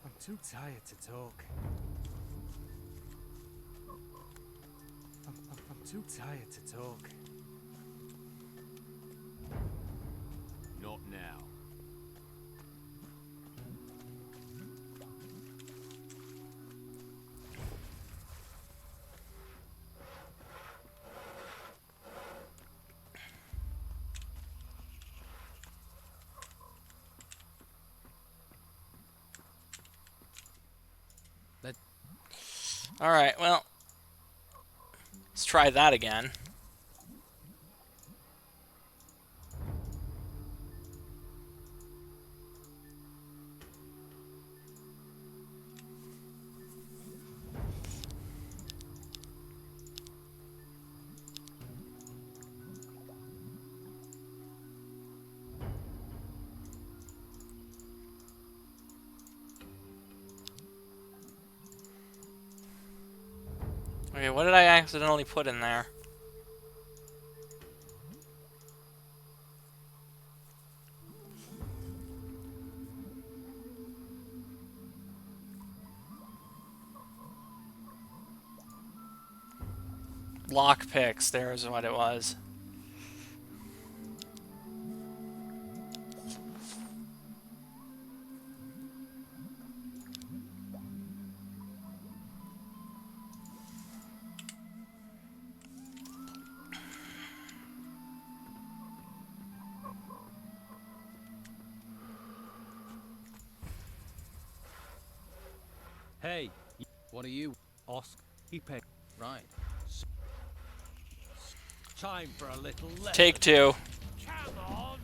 I'm too tired to talk. I'm too tired to talk. Not now. Alright, well... Let's try that again. Okay, what did I accidentally put in there? Lock picks, there's what it was. Hey, What are you? Oscar. He paid. Right. Time for a little lesson. Take two. Come on.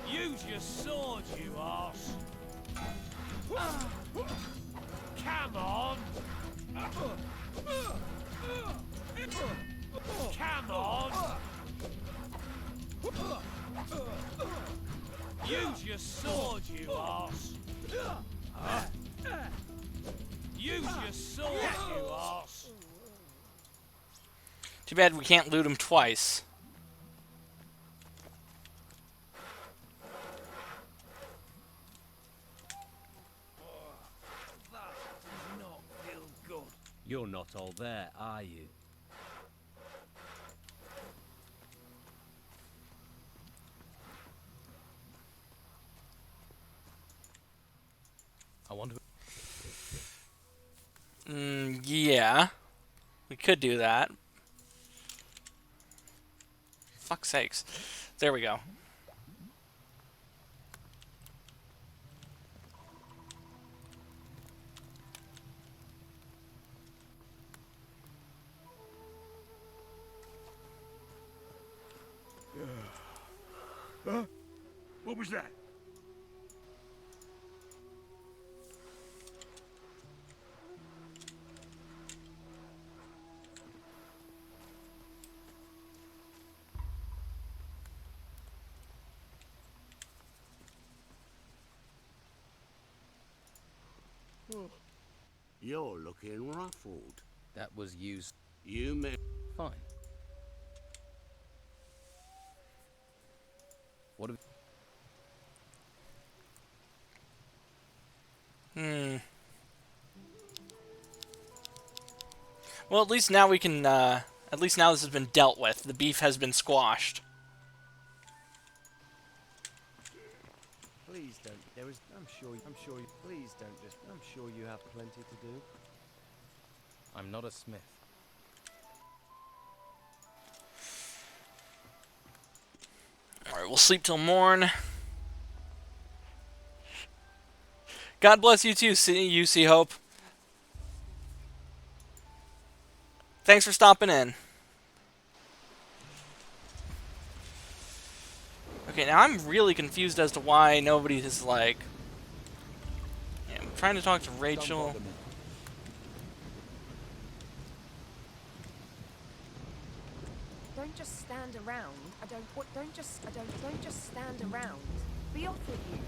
Use your sword, you arse. Come on. Come on. Use your sword, you arse. Use your sword, you arse. Too bad we can't loot him twice. That does not feel good. You're not all there, are you? I wonder. Yeah. We could do that. Fuck's sakes. There we go. Huh? What was that? You're looking ruffled. That was used. You may. Fine. What have... Well, at least now we can, at least now this has been dealt with. The beef has been squashed. Please don't. There is. I'm sure. Please don't. I'm sure you have plenty to do. I'm not a smith. Alright, we'll sleep till morn. God bless you too, UC Hope. Thanks for stopping in. Okay, now I'm really confused as to why nobody is like... Yeah, I'm trying to talk to Rachel. Don't just stand around. Don't just stand around. Be off with you.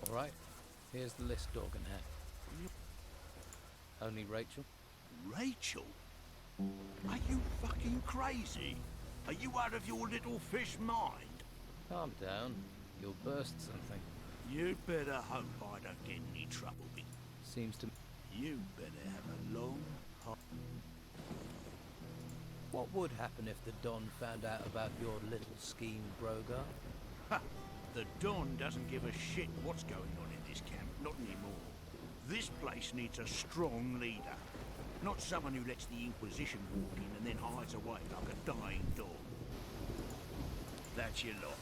All right. Here's the list Dorgan had. Only Rachel? Rachel? Are you fucking crazy? Are you out of your little fish mind? Calm down. You'll burst something. You'd better hope I don't get in any trouble. Seems to... You better have a long, hot... What would happen if the Don found out about your little scheme, Brogar? Ha! The Don doesn't give a shit what's going on in this camp. Not anymore. This place needs a strong leader. Not someone who lets the Inquisition walk in and then hides away like a dying dog. That's your lot.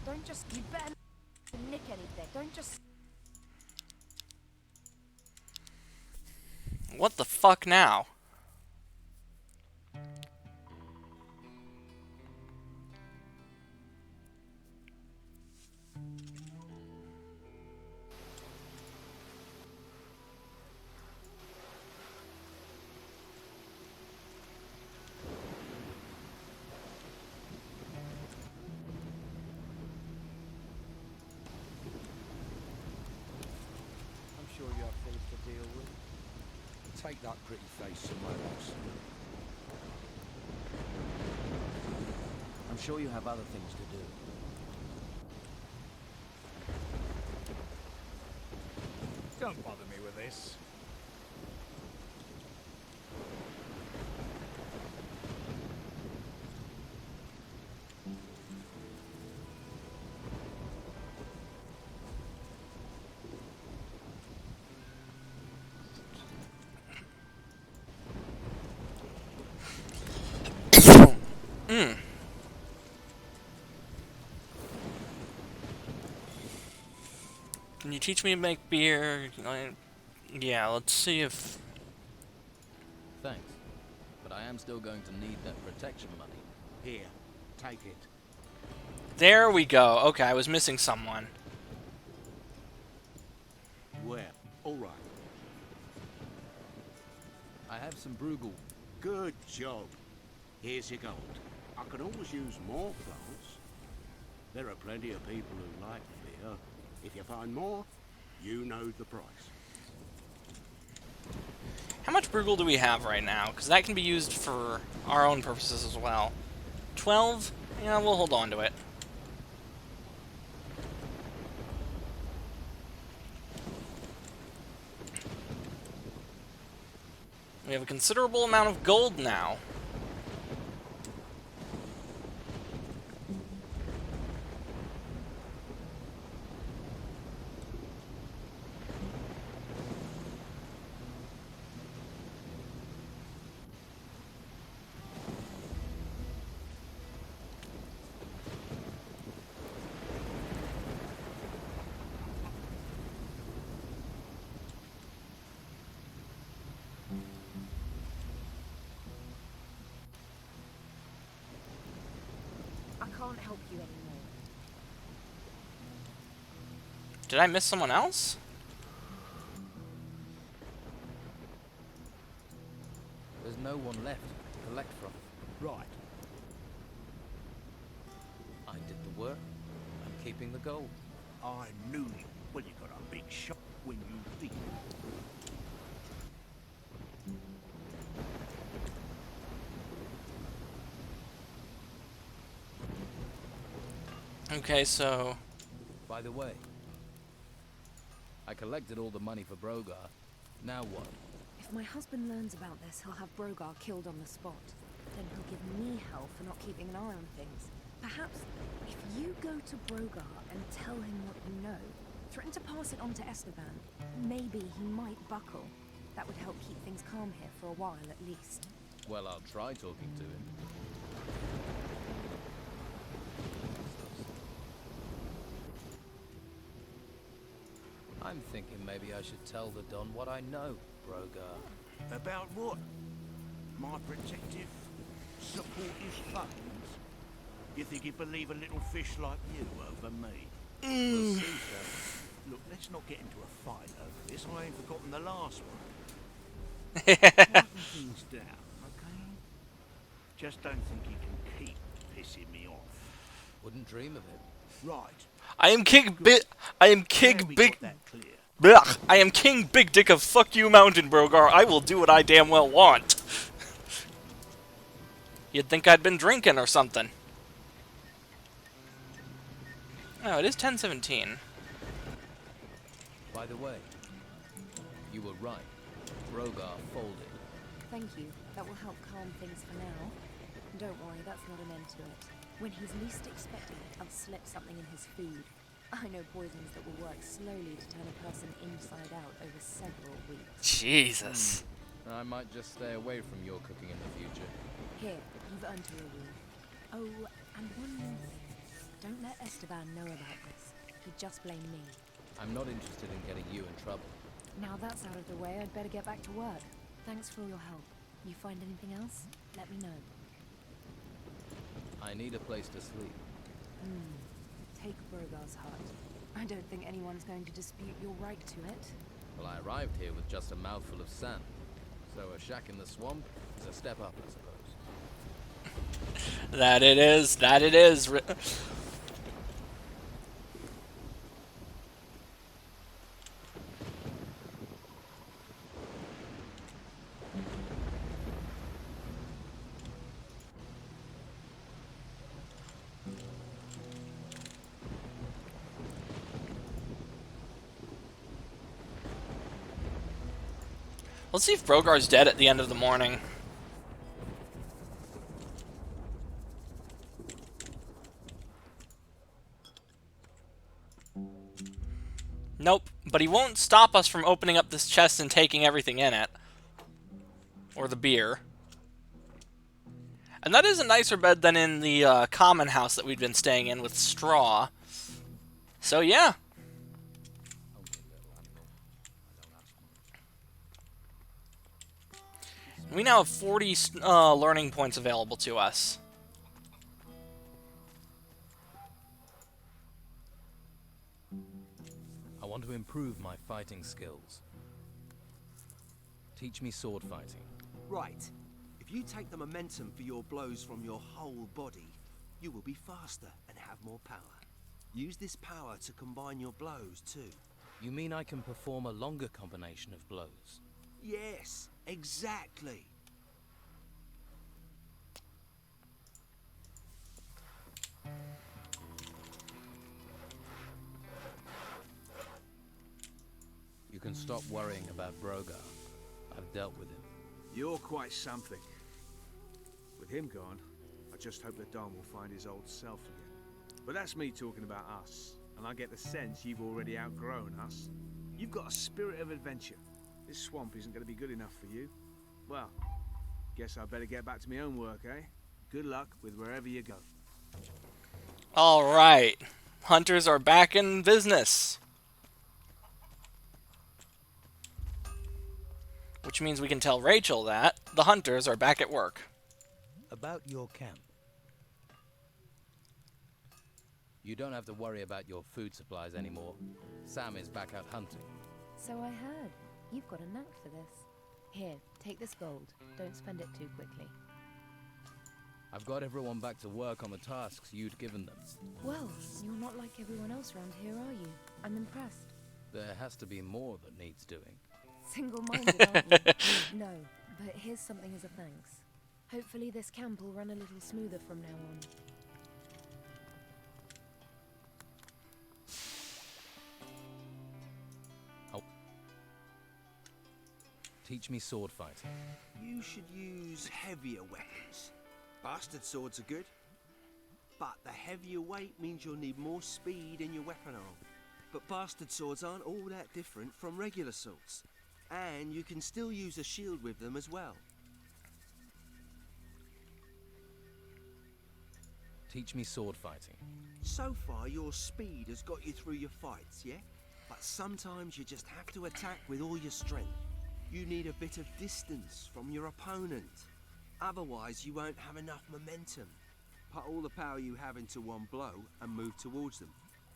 Don't just... You better not nick anything. Don't just... What the fuck now? I'm sure you have things to deal with. Take that pretty face somewhere else. I'm sure you have other things to do. Don't bother me with this. Can you teach me to make beer? Yeah, let's see if... Thanks. But I am still going to need that protection money. Here, take it. There we go. Okay, I was missing someone. Where? All right. I have some Bruegel. Good job. Here's your gold. I could always use more plants. There are plenty of people who like beer. If you find more, you know the price. How much Bruegel do we have right now? Because that can be used for our own purposes as well. 12? Yeah, we'll hold on to it. We have a considerable amount of gold now. I can't help you anymore. Did I miss someone else? There's no one left to collect from. Right. I did the work. I'm keeping the gold. I knew you. Well, you got a big shot when you think. Okay, so... By the way, I collected all the money for Brogar. Now what? If my husband learns about this, he'll have Brogar killed on the spot. Then he'll give me hell for not keeping an eye on things. Perhaps, if you go to Brogar and tell him what you know, threaten to pass it on to Esteban, maybe he might buckle. That would help keep things calm here for a while at least. Well, I'll try talking to him. I'm thinking maybe I should tell the Don what I know, Brogar. About what? My protective, supportive buttons? You think he'd believe a little fish like you over me? We'll see, sir. Look, let's not get into a fight over this. I ain't forgotten the last one. Quieten things down, okay? Just don't think you can keep pissing me off. Wouldn't dream of it. Right. I am King Big... That clear. Blech. I am King Big Dick of Fuck You Mountain, Brogar. I will do what I damn well want. You'd think I'd been drinking or something. Oh, it is 10:17. By the way, you were right. Brogar folded. Thank you. That will help calm things for now. Don't worry, that's not an end to it. When he's least expecting it, I'll slip something in his food. I know poisons that will work slowly to turn a person inside out over several weeks. Jesus. I might just stay away from your cooking in the future. Here, you've earned your reward. Oh, and one more thing. Don't let Esteban know about this. He'd just blame me. I'm not interested in getting you in trouble. Now that's out of the way, I'd better get back to work. Thanks for all your help. You find anything else? Let me know. I need a place to sleep. Take Brogar's hut. I don't think anyone's going to dispute your right to it. Well, I arrived here with just a mouthful of sand. So a shack in the swamp is a step up, I suppose. That it is. That it is. Let's see if Brogar's dead at the end of the morning. Nope, but he won't stop us from opening up this chest and taking everything in it. Or the beer. And that is a nicer bed than in the common house that we've been staying in with straw. So yeah. We now have 40 learning points available to us. I want to improve my fighting skills. Teach me sword fighting. Right. If you take the momentum for your blows from your whole body, you will be faster and have more power. Use this power to combine your blows too. You mean I can perform a longer combination of blows? Yes, exactly. You can stop worrying about Brogar. I've dealt with him. You're quite something. With him gone, I just hope that Don will find his old self again. But that's me talking about us, and I get the sense you've already outgrown us. You've got a spirit of adventure. This swamp isn't going to be good enough for you. Well, guess I better get back to my own work, eh? Good luck with wherever you go. Alright. Hunters are back in business. Which means we can tell Rachel that the hunters are back at work. About your camp. You don't have to worry about your food supplies anymore. Sam is back out hunting. So I heard. You've got a knack for this. Here, take this gold. Don't spend it too quickly. I've got everyone back to work on the tasks you'd given them. Well, you're not like everyone else around here, are you? I'm impressed. There has to be more that needs doing. Single-minded, aren't you? No, but here's something as a thanks. Hopefully this camp will run a little smoother from now on. Teach me sword fighting. You should use heavier weapons. Bastard swords are good, but the heavier weight means you'll need more speed in your weapon arm. But bastard swords aren't all that different from regular swords, and you can still use a shield with them as well. Teach me sword fighting. So far, your speed has got you through your fights, yeah? But sometimes you just have to attack with all your strength. You need a bit of distance from your opponent. Otherwise, you won't have enough momentum. Put all the power you have into one blow and move towards them.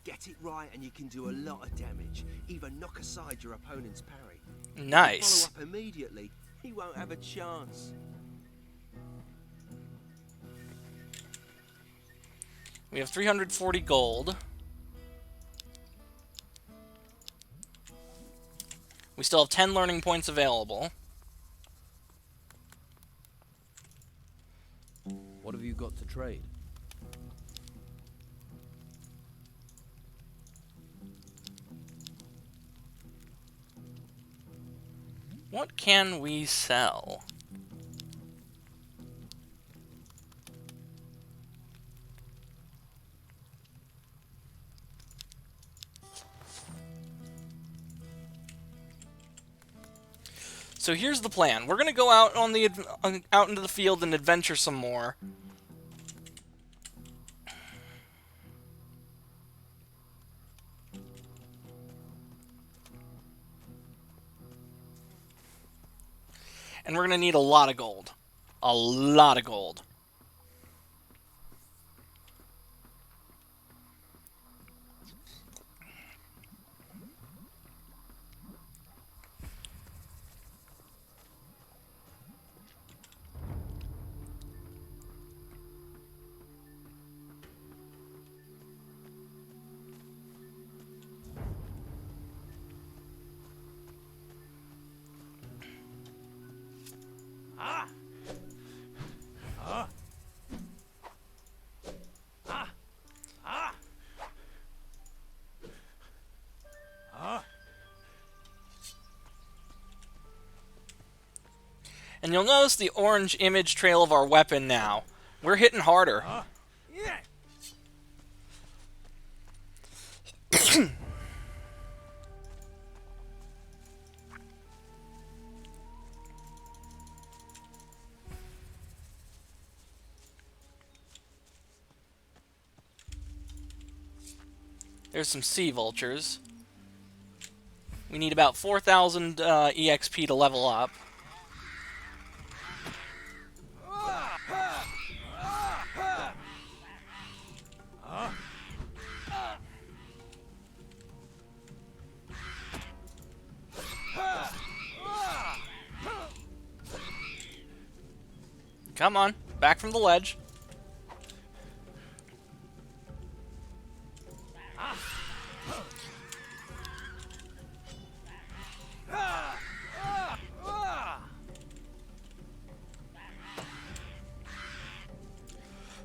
Get it right and you can do a lot of damage. Even knock aside your opponent's parry. Nice. Follow up immediately, he won't have a chance. We have 340 gold. We still have 10 learning points available. What have you got to trade? What can we sell? So here's the plan. We're gonna go out on the out into the field and adventure some more. And we're going to need a lot of gold. A lot of gold. And you'll notice the orange image trail of our weapon now. We're hitting harder. There's some sea vultures. We need about 4,000 EXP to level up. Come on, back from the ledge.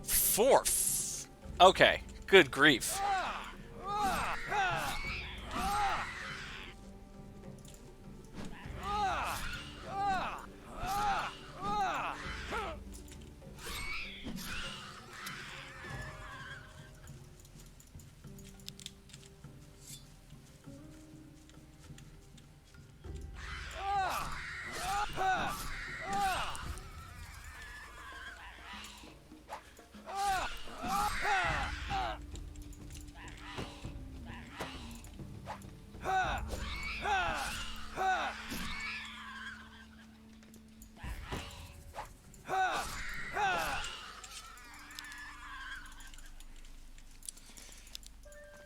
Fourth. Okay, good grief.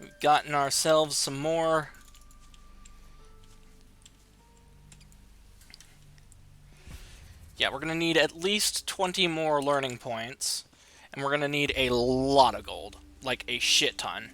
We've gotten ourselves some more. Yeah, we're going to need at least 20 more learning points. And we're going to need a lot of gold. Like a shit ton.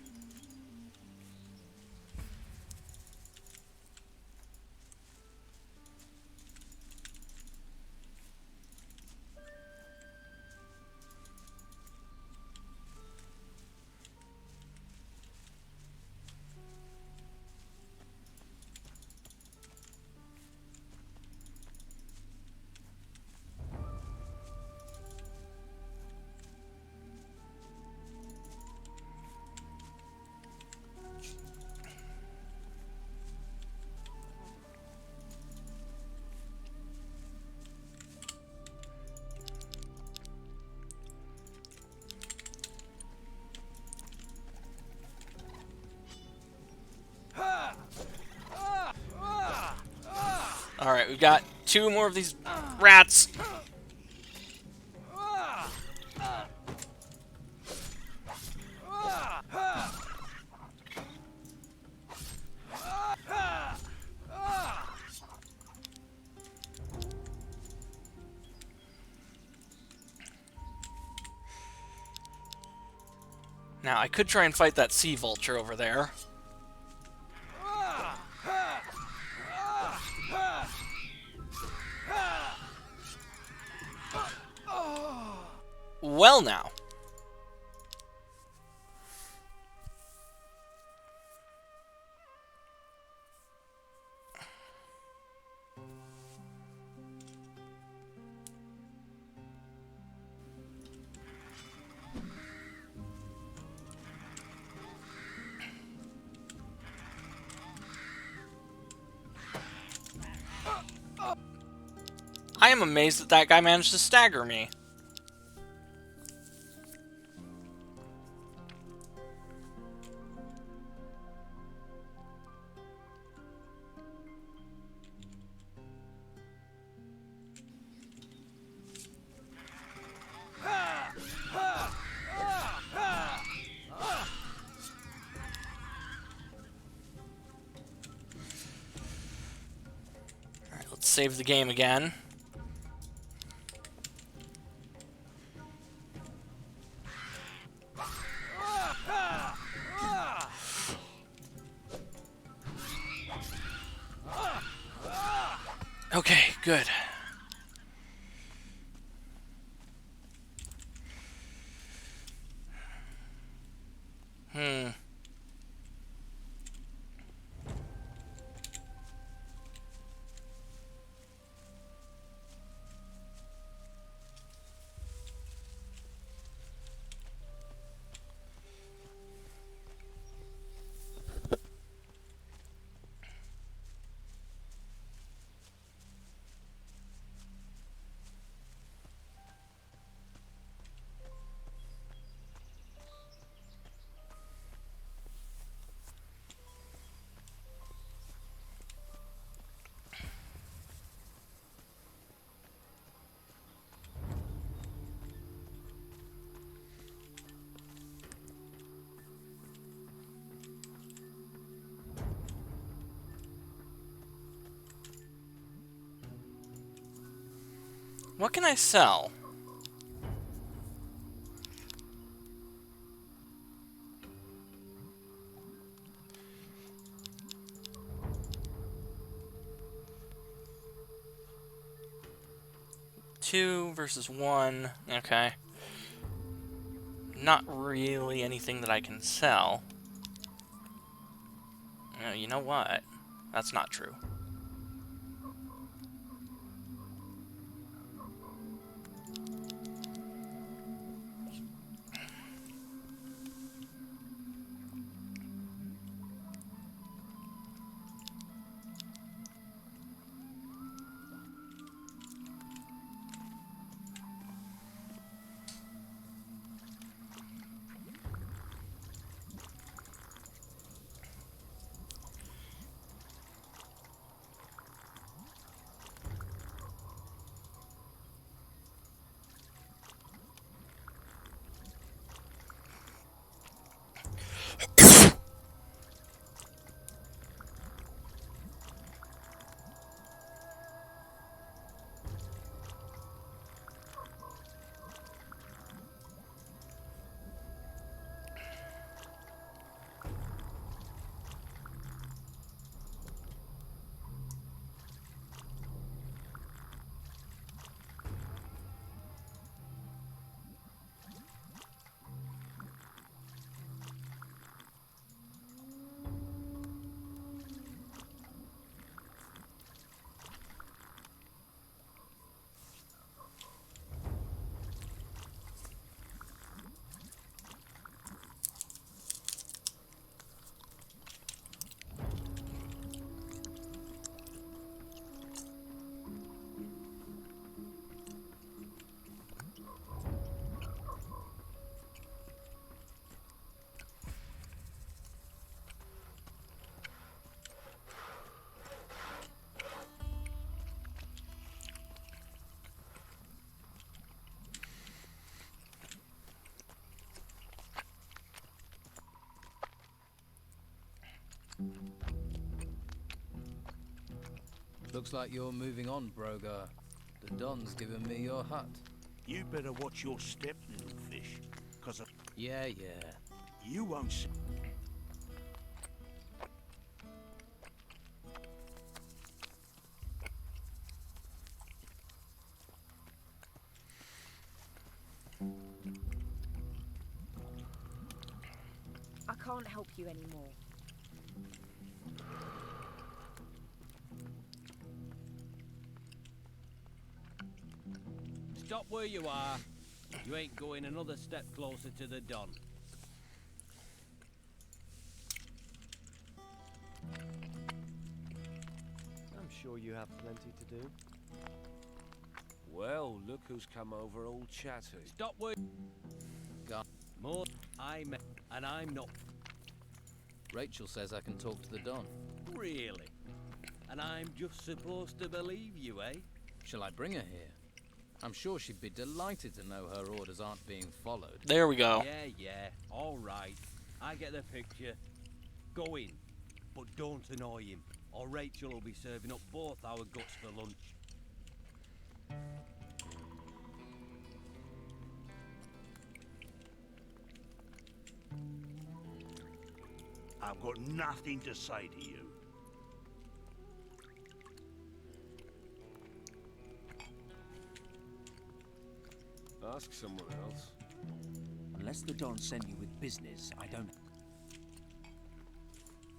Alright, we've got 2 more of these rats. Now, I could try and fight that sea vulture over there. Well now. I am amazed that that guy managed to stagger me. save the game again. Okay, good. What can I sell? Two versus one. Okay. Not really anything that I can sell. You know what? That's not true. Looks like you're moving on, Brogar. The Don's given me your hut. You better watch your step, little fish, 'cause of... Yeah. You won't see... I can't help you anymore. Stop where you are. You ain't going another step closer to the Don. I'm sure you have plenty to do. Well, look who's come over all chatty. Stop where... More and I'm not... Rachel says I can talk to the Don. Really? And I'm just supposed to believe you, eh? Shall I bring her here? I'm sure she'd be delighted to know her orders aren't being followed. There we go. Yeah, all right. I get the picture. Go in, but don't annoy him, or Rachel will be serving up both our guts for lunch. I've got nothing to say to you. Ask someone else. Unless the Don sent you with business, I don't...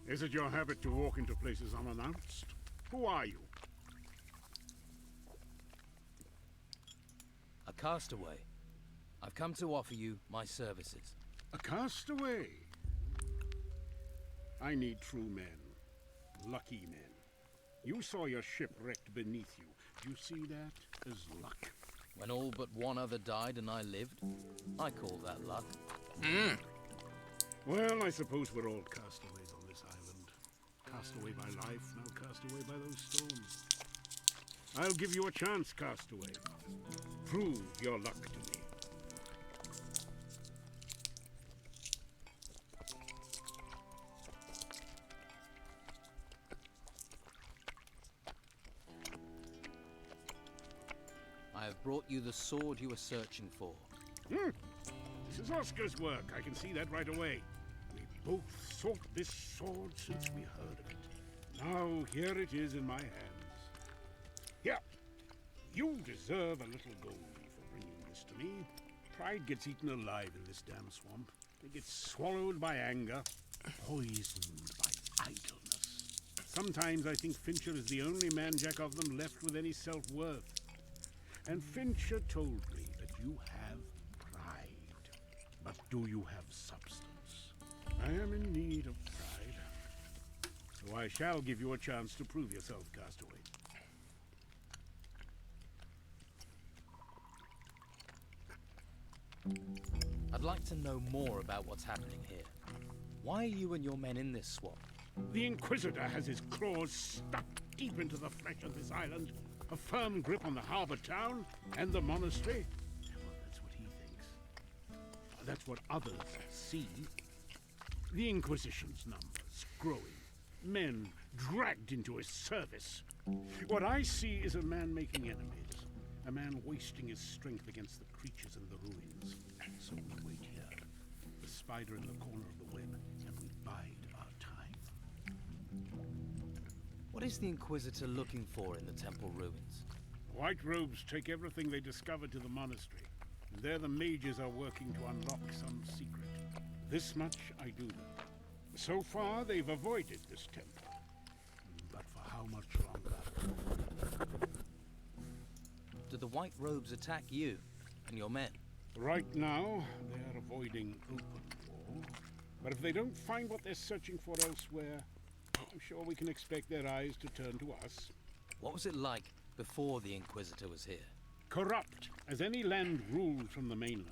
Is it your habit to walk into places unannounced? Who are you? A castaway. I've come to offer you my services. A castaway? I need true men. Lucky men. You saw your ship wrecked beneath you. Do you see that as luck? When all but one other died and I lived, I call that luck. Well, I suppose we're all castaways on this island. Castaway by life, now castaway by those stones. I'll give you a chance, castaway. Prove your luck to me. I have brought you the sword you were searching for. This is Oscar's work. I can see that right away. We both sought this sword since we heard of it. Now here it is in my hands. Here. You deserve a little gold for bringing this to me. Pride gets eaten alive in this damn swamp. It gets swallowed by anger, poisoned by idleness. Sometimes I think Fincher is the only man-jack of them left with any self-worth. And Fincher told me that you have pride. But do you have substance? I am in need of pride. So I shall give you a chance to prove yourself, castaway. I'd like to know more about what's happening here. Why are you and your men in this swamp? The Inquisitor has his claws stuck deep into the flesh of this island. A firm grip on the harbor town and the monastery. Well, that's what he thinks. That's what others see. The Inquisition's numbers growing. Men dragged into his service. What I see is a man making enemies. A man wasting his strength against the creatures in the ruins. So we wait here. The spider in the corner of the web, and we bide our time. What is the Inquisitor looking for in the temple ruins? White robes take everything they discover to the monastery, and there the mages are working to unlock some secret. This much I do know. So far, they've avoided this temple. But for how much longer? Do the White Robes attack you and your men? Right now, they're avoiding open war. But if they don't find what they're searching for elsewhere, I'm sure we can expect their eyes to turn to us. What was it like before the Inquisitor was here? Corrupt, as any land ruled from the mainland.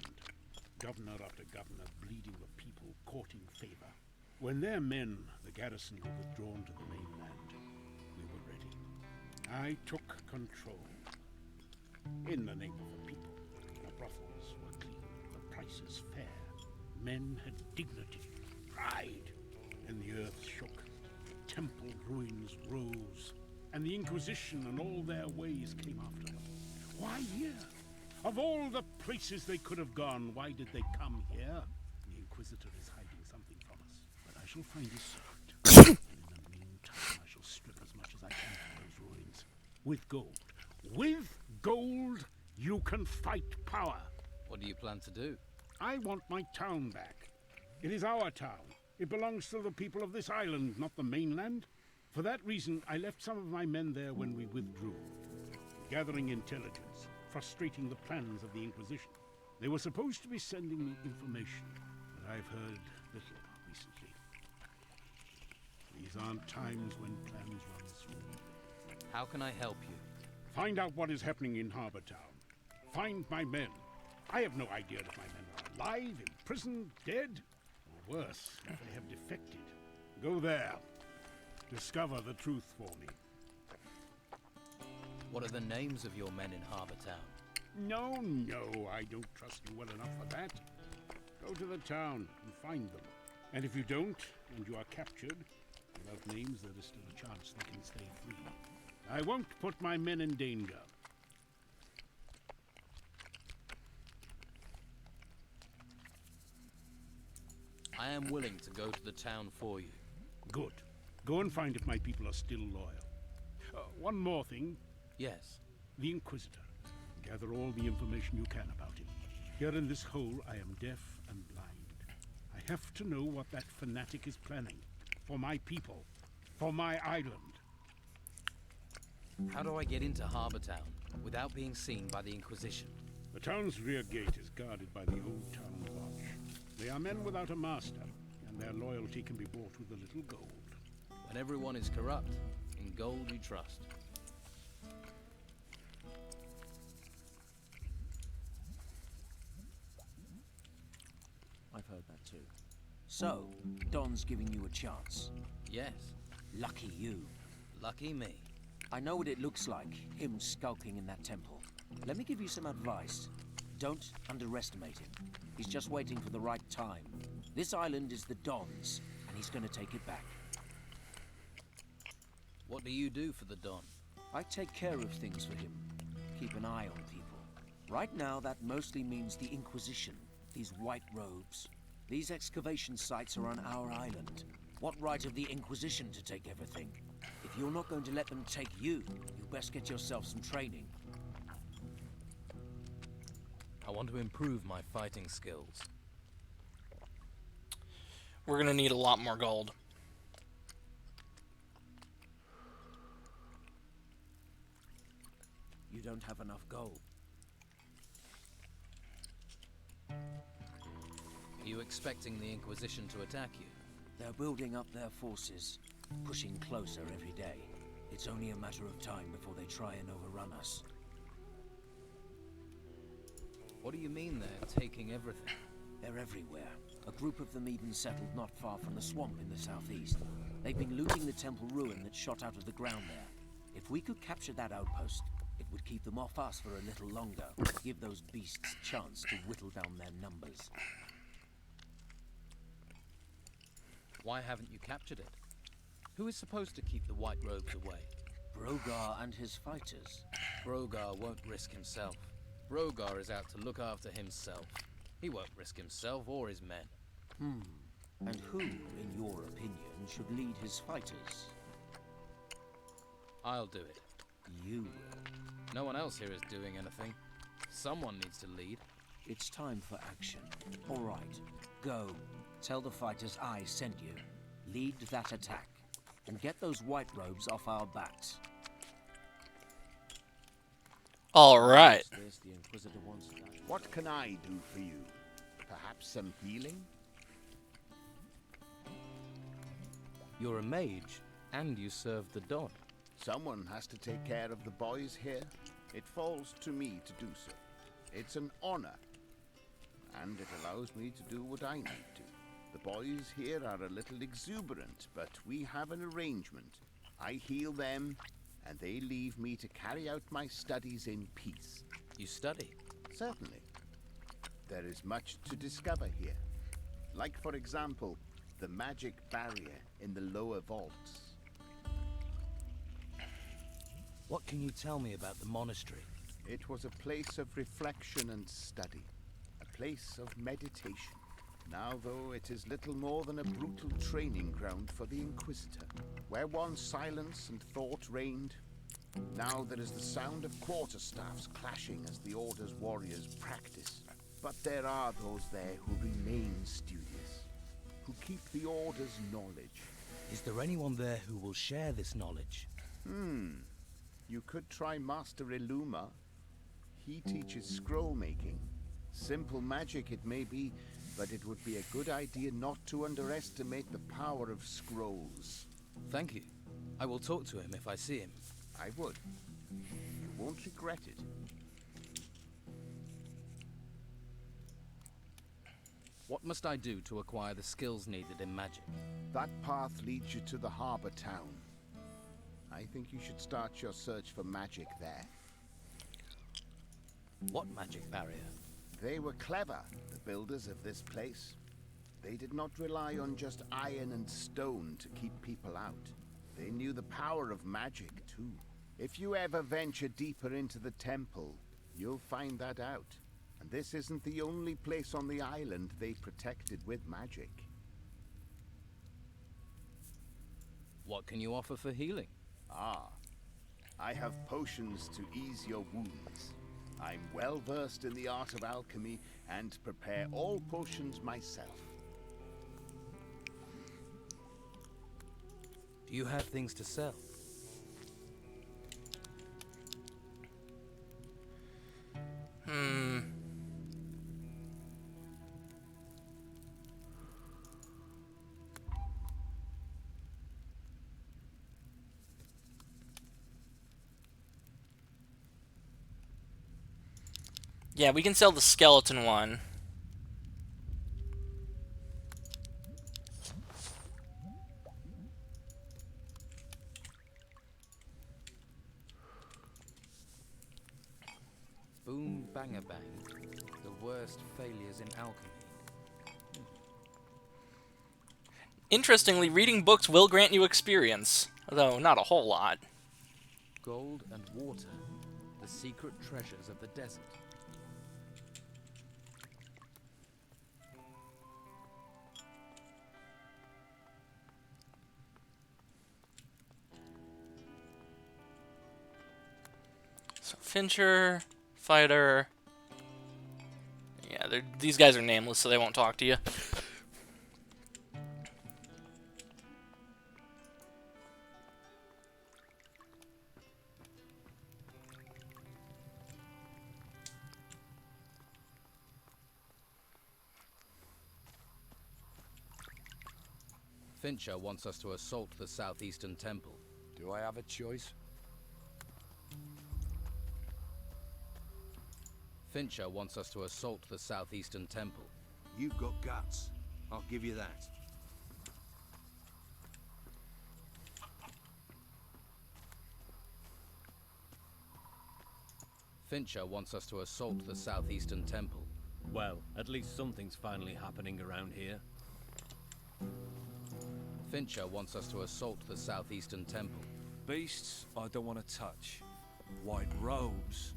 Governor after governor bleeding the people, courting favor. When their men, the garrison, were withdrawn to the mainland, we were ready. I took control. In the name of the people. The brothels were clean, the prices fair. Men had dignity, pride, and the earth shook. Temple ruins rose, and the Inquisition and all their ways came after them. Why here? Of all the places they could have gone, why did they come here? The Inquisitor is hiding something from us, but I shall find his secret. And in the meantime, I shall strip as much as I can from those ruins. With gold. With gold, you can fight power. What do you plan to do? I want my town back. It is our town. It belongs to the people of this island, not the mainland. For that reason, I left some of my men there when we withdrew, gathering intelligence, frustrating the plans of the Inquisition. They were supposed to be sending me information, but I've heard little recently. These aren't times when plans run smoothly. How can I help you? Find out what is happening in Harbor Town. Find my men. I have no idea if my men are alive, imprisoned, dead, or worse, if they have defected. Go there. Discover the truth for me. What are the names of your men in Harbor Town? No, I don't trust you well enough for that. Go to the town and find them. And if you don't, and you are captured, Without names, there is still a chance they can stay free. I won't put my men in danger. I am willing to go to the town for you. Good. Go and find if my people are still loyal. One more thing. Yes. The Inquisitor. Gather all the information you can about him. Here in this hole, I am deaf and blind. I have to know what that fanatic is planning. For my people. For my island. How do I get into Harbour Town without being seen by the Inquisition? The town's rear gate is guarded by the Old Town Watch. They are men without a master, and their loyalty can be bought with a little gold. When everyone is corrupt, in gold you trust. I've heard that too. So, Don's giving you a chance. Yes. Lucky you. Lucky me. I know what it looks like, him skulking in that temple. Let me give you some advice. Don't underestimate him. He's just waiting for the right time. This island is the Don's, and he's going to take it back. What do you do for the Don? I take care of things for him. Keep an eye on people. Right now, that mostly means the Inquisition. These white robes. These excavation sites are on our island. What right have the Inquisition to take everything? If you're not going to let them take you, you best get yourself some training. I want to improve my fighting skills. We're gonna need a lot more gold. You don't have enough gold. Are you expecting the Inquisition to attack you? They're building up their forces, pushing closer every day. It's only a matter of time before they try and overrun us. What do you mean they're taking everything? They're everywhere. A group of them even settled not far from the swamp in the southeast. They've been looting the temple ruin that shot out of the ground there. If we could capture that outpost, it would keep them off us for a little longer, give those beasts a chance to whittle down their numbers. Why haven't you captured it? Who is supposed to keep the white robes away? Brogar and his fighters. Brogar won't risk himself. Brogar is out to look after himself. He won't risk himself or his men. And who, in your opinion, should lead his fighters? I'll do it. You will. No one else here is doing anything. Someone needs to lead. It's time for action. All right, go. Tell the fighters I sent you. Lead that attack. And get those white robes off our backs. All right. There's the Inquisitor wants that. What can I do for you? Perhaps some healing? You're a mage, and you serve the Don. Someone has to take care of the boys here. It falls to me to do so. It's an honor. And it allows me to do what I need to. The boys here are a little exuberant, but we have an arrangement. I heal them, and they leave me to carry out my studies in peace. You study? Certainly. There is much to discover here. Like, for example, the magic barrier in the lower vaults. What can you tell me about the monastery? It was a place of reflection and study. A place of meditation. Now, though, it is little more than a brutal training ground for the Inquisitor. Where once silence and thought reigned, now there is the sound of quarterstaffs clashing as the Order's warriors practice. But there are those there who remain studious, who keep the Order's knowledge. Is there anyone there who will share this knowledge? You could try Master Illuma. He teaches scroll making. Simple magic it may be, but it would be a good idea not to underestimate the power of scrolls. Thank you. I will talk to him if I see him. I would. You won't regret it. What must I do to acquire the skills needed in magic? That path leads you to the Harbour Town. I think you should start your search for magic there. What magic barrier? They were clever, the builders of this place. They did not rely on just iron and stone to keep people out. They knew the power of magic, too. If you ever venture deeper into the temple, you'll find that out. And this isn't the only place on the island they protected with magic. What can you offer for healing? Ah, I have potions to ease your wounds. I'm well versed in the art of alchemy and prepare all potions myself. Do you have things to sell? Yeah, we can sell the skeleton one. Boom banger bang. The worst failures in alchemy. Interestingly, reading books will grant you experience, though not a whole lot. Gold and water. The secret treasures of the desert. So Fincher, Fighter. Yeah, these guys are nameless, so they won't talk to you. Fincher wants us to assault the southeastern temple. Do I have a choice? Fincher wants us to assault the southeastern temple. You've got guts. I'll give you that. Fincher wants us to assault the southeastern temple. Well, at least something's finally happening around here. Fincher wants us to assault the southeastern temple. Beasts I don't want to touch. White robes,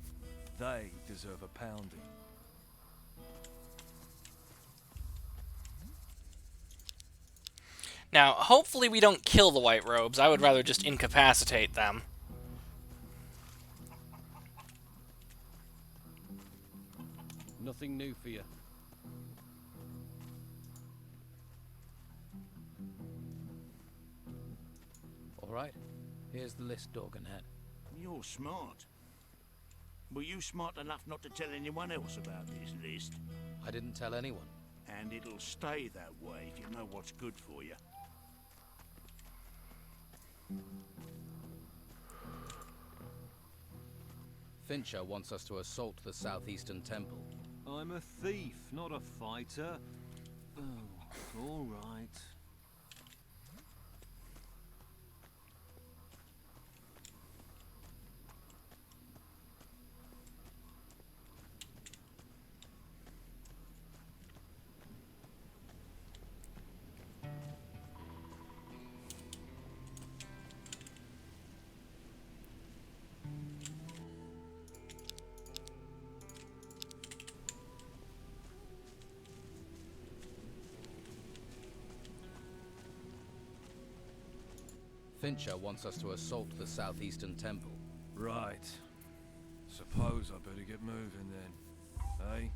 they deserve a pounding. Now, hopefully we don't kill the white robes. I would rather just incapacitate them. Nothing new for you. All right, here's the list, Dorganhead. You're smart. Were you smart enough not to tell anyone else about this list? I didn't tell anyone. And it'll stay that way if you know what's good for you. Fincher wants us to assault the southeastern temple. I'm a thief, not a fighter. Oh, all right. Fincher wants us to assault the southeastern temple. Right. Suppose I better get moving then. Eh?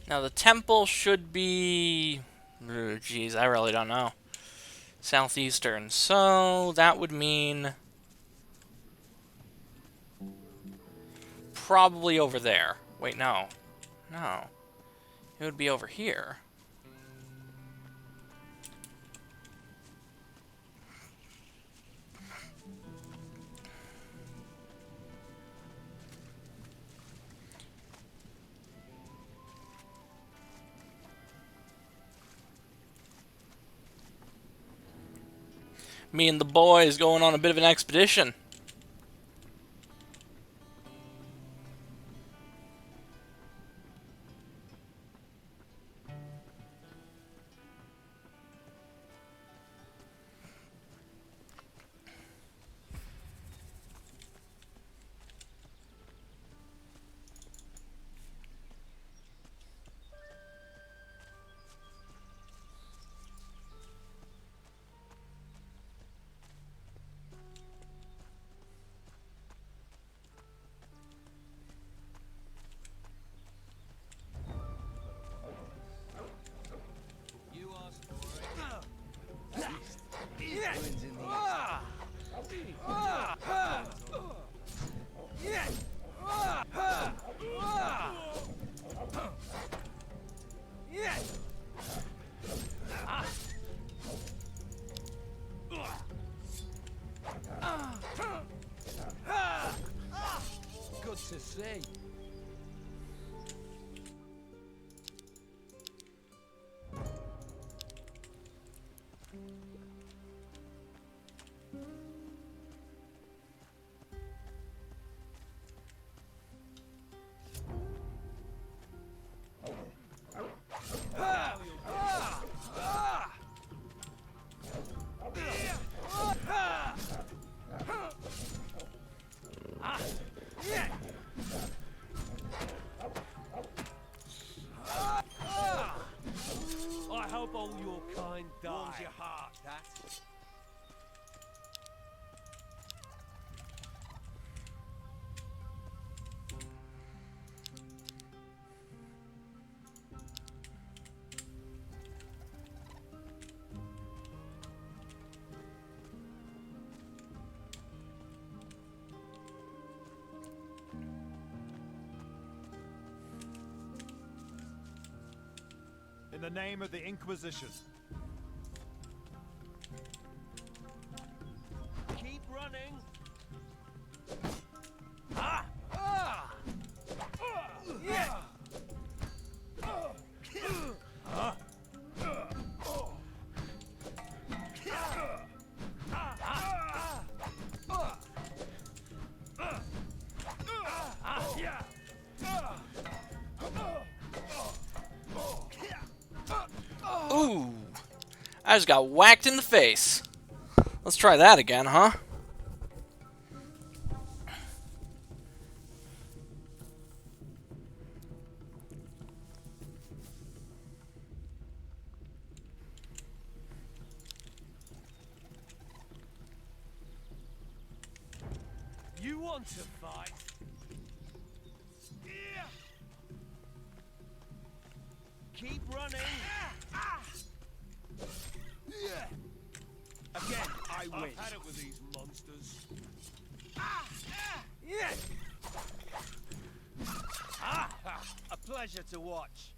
Now the temple should be... Jeez, I really don't know. Southeastern. So that would mean... probably over there. Wait, no. No. It would be over here. Me and the boys going on a bit of an expedition. Good to see. I hope all your kind die. Warms your heart, that. In the name of the Inquisition. Keep running. Yeah. Ooh, I just got whacked in the face. Let's try that again, huh? You want to fight? Keep running. Again, I win. I've had it with these monsters. A pleasure to watch.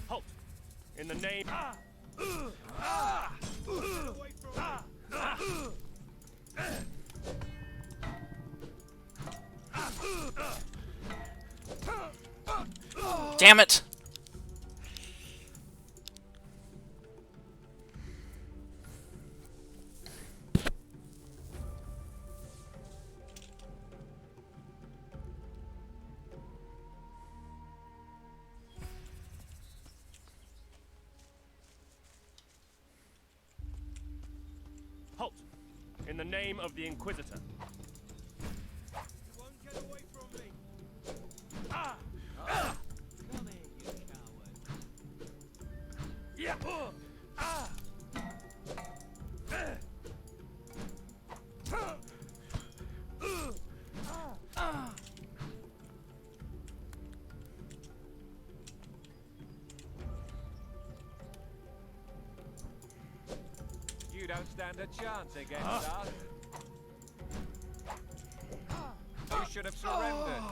Halt! In the name. Damn it! Halt! In the name of the Inquisitor. You don't stand a chance against us. You should have surrendered.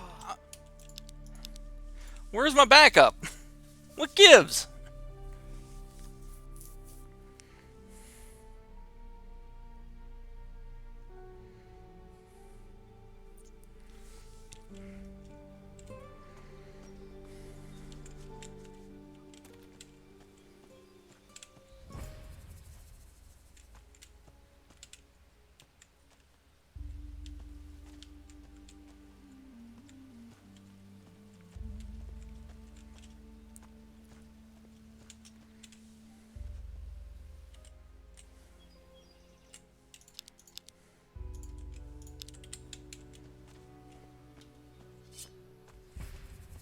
Where's my backup? What gives?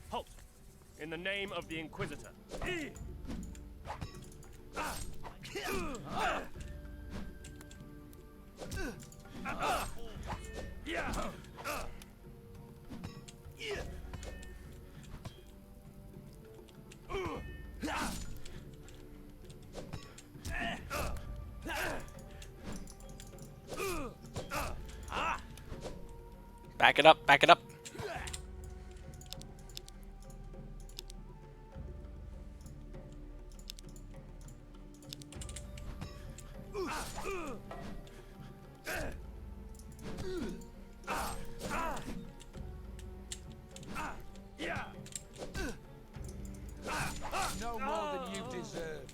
Halt! In the name of the Inquisitor. Back it up, back it up. No more than you deserve.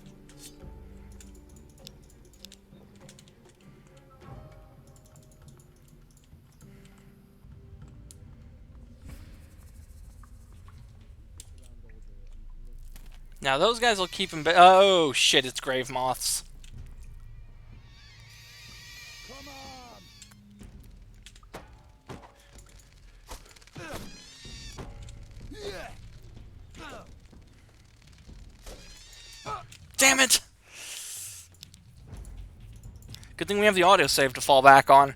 Now those guys will keep him. Oh shit! It's grave moths. Damn it! Good thing we have the autosave to fall back on.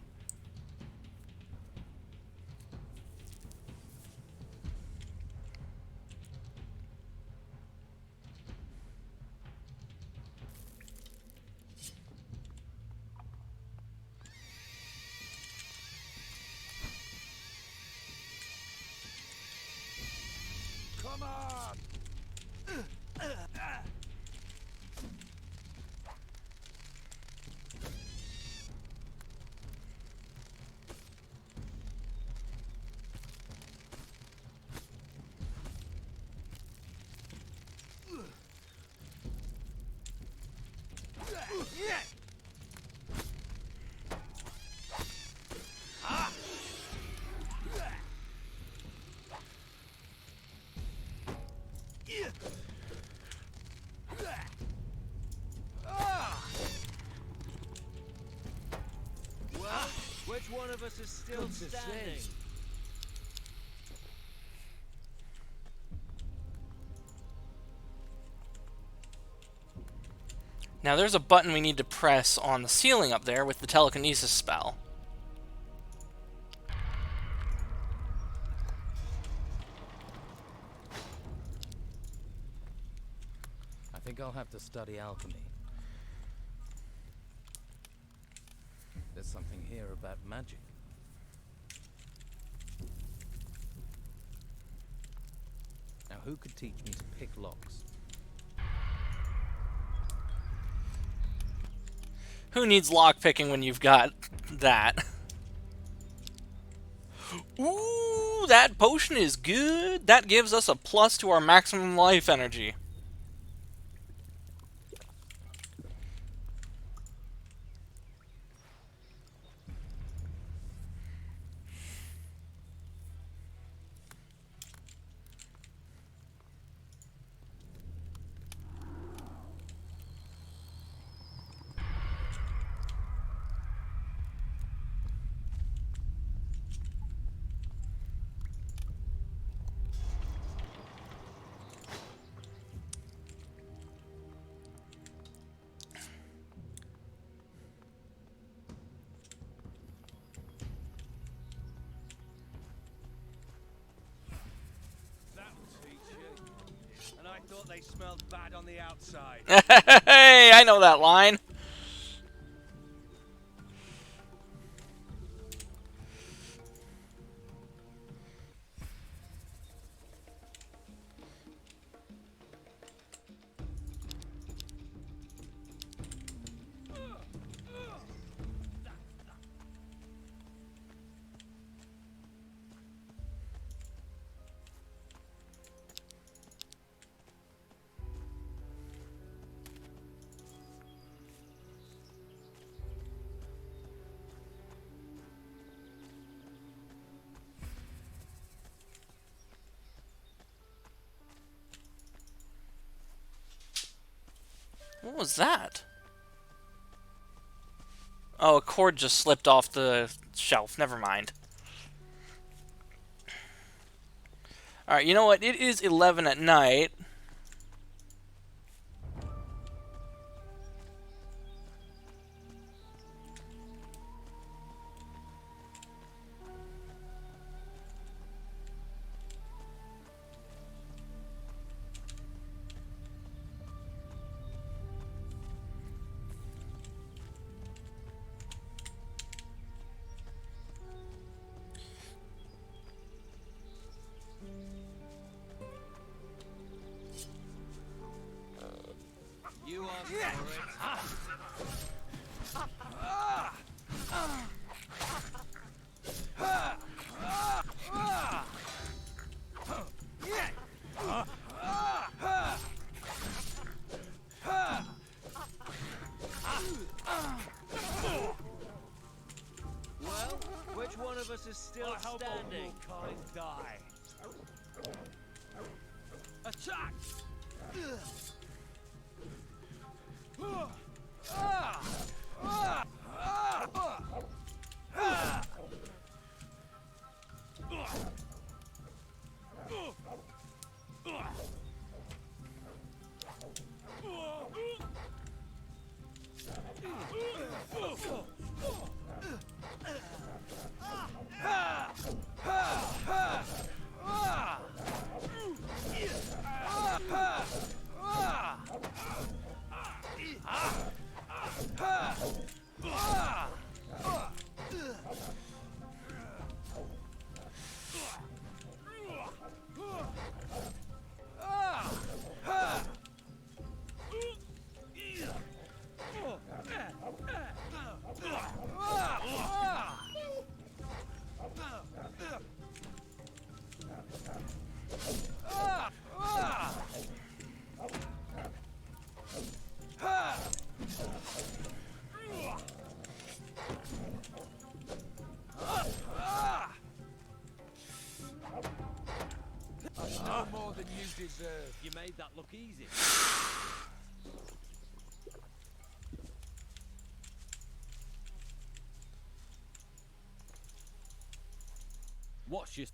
Come on! Well, which one of us is still standing? Now there's a button we need to press on the ceiling up there with the telekinesis spell. I think I'll have to study alchemy. There's something here about magic. Now, who could teach me to pick locks? Who needs lockpicking when you've got that? Ooh, that potion is good. That gives us a plus to our maximum life energy. And I thought they smelled bad on the outside. Hey, I know that line. What was that? Oh, a cord just slipped off the shelf. Never mind. Alright, you know what? It is 11 at night. You are for it. Well, which one of us is still standing? Kind die. Attack! No more than you deserve. You made that look easy. Watch your...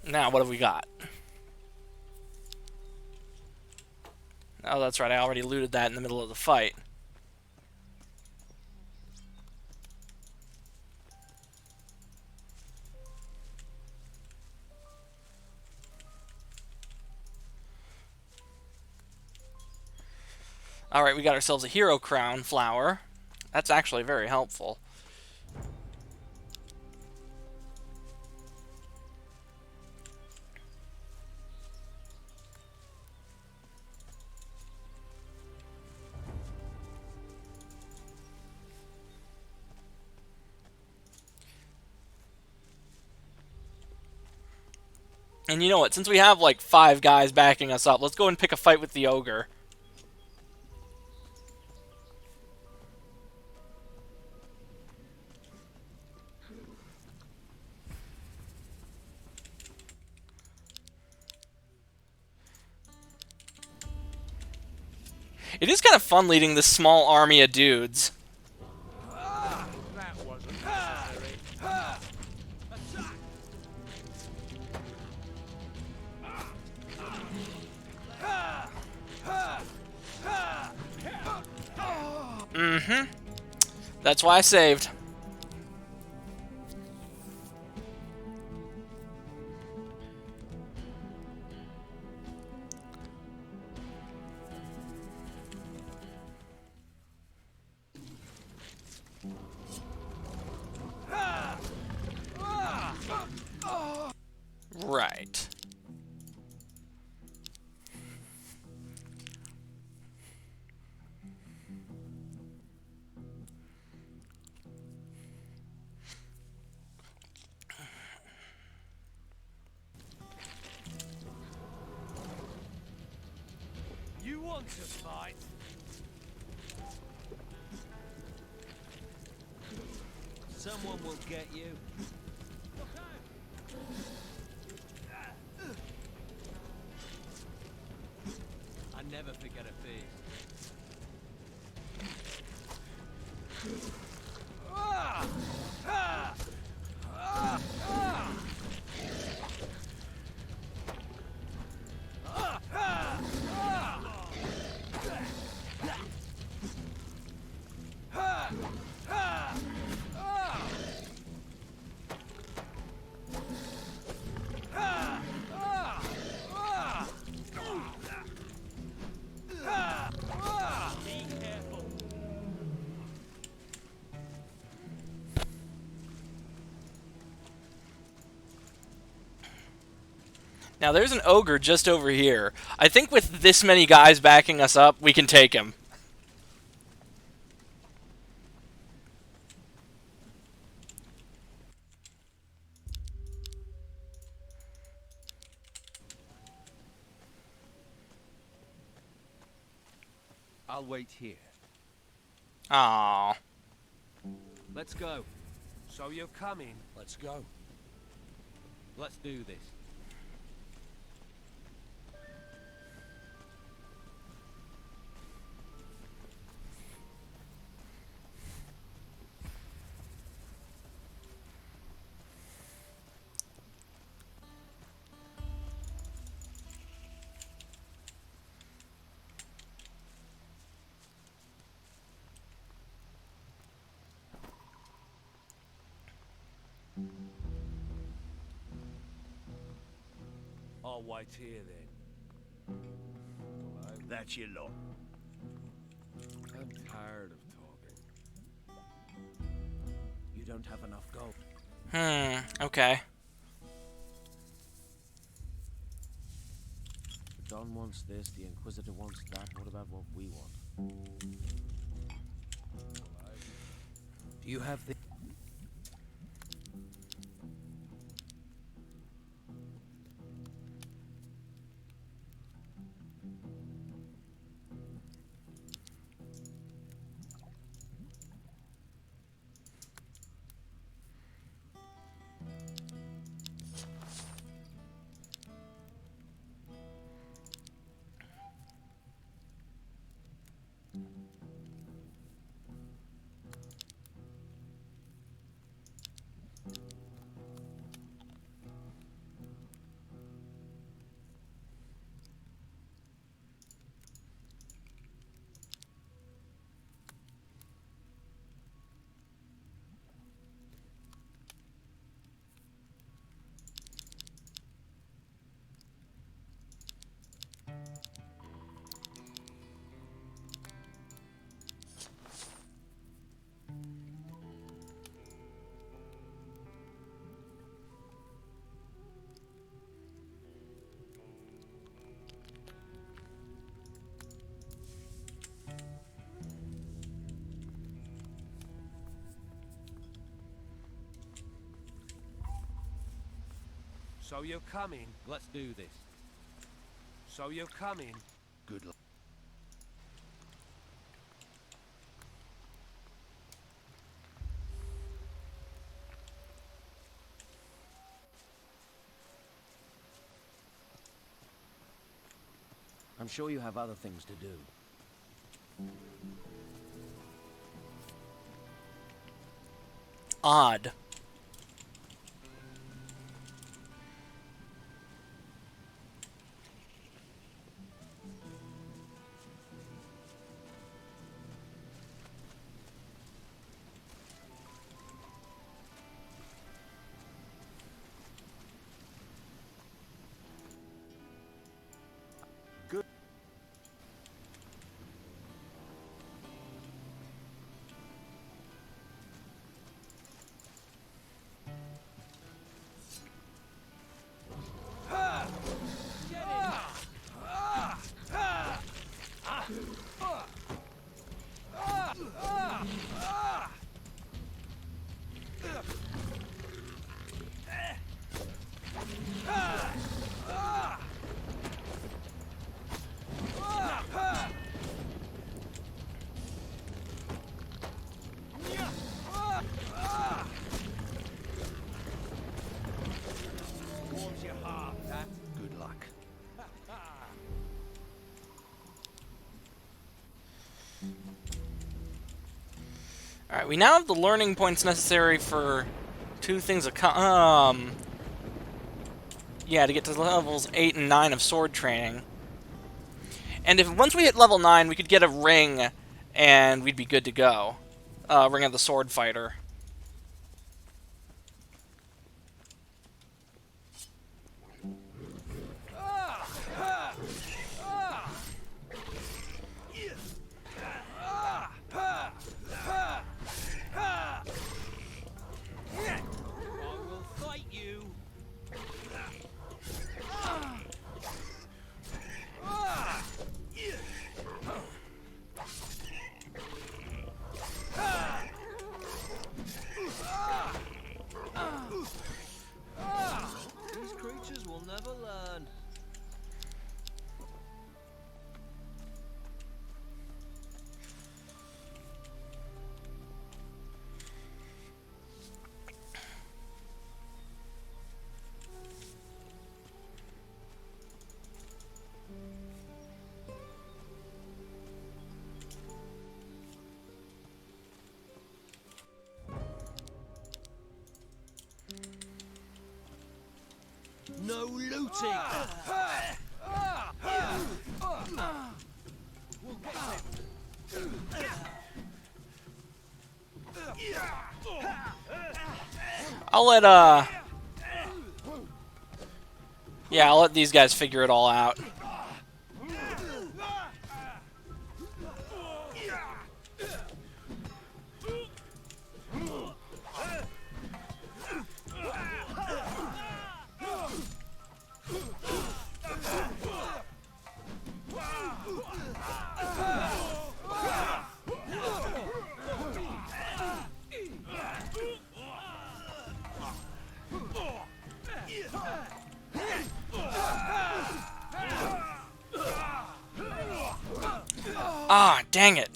Now, what have we got? Oh, that's right. I already looted that in the middle of the fight. Alright, we got ourselves a hero crown flower. That's actually very helpful. And you know what? Since we have like 5 guys backing us up, let's go and pick a fight with the ogre. It is kind of fun leading this small army of dudes. That wasn't necessary. Mm-hmm. That's why I saved. Right. You want to fight? So, Someone will get you. I never forget a face. Now there's an ogre just over here. I think with this many guys backing us up, we can take him. I'll wait here. Aww. Let's go. So you're coming? Let's go. Let's do this. I'll wait here then. That's your lot. I'm tired of talking. You don't have enough gold. Okay. The Don wants this, the Inquisitor wants that. What about what we want? Do you have the... So you're coming? Let's do this. So you're coming? Good luck. I'm sure you have other things to do. Odd. Alright, we now have the learning points necessary for 2 things of yeah, to get to levels 8 and 9 of sword training. And if once we hit level 9, we could get a ring, and we'd be good to go. Ring of the Sword Fighter. These creatures will never learn. No looting! I'll let, yeah, I'll let these guys figure it all out. Ah, dang it.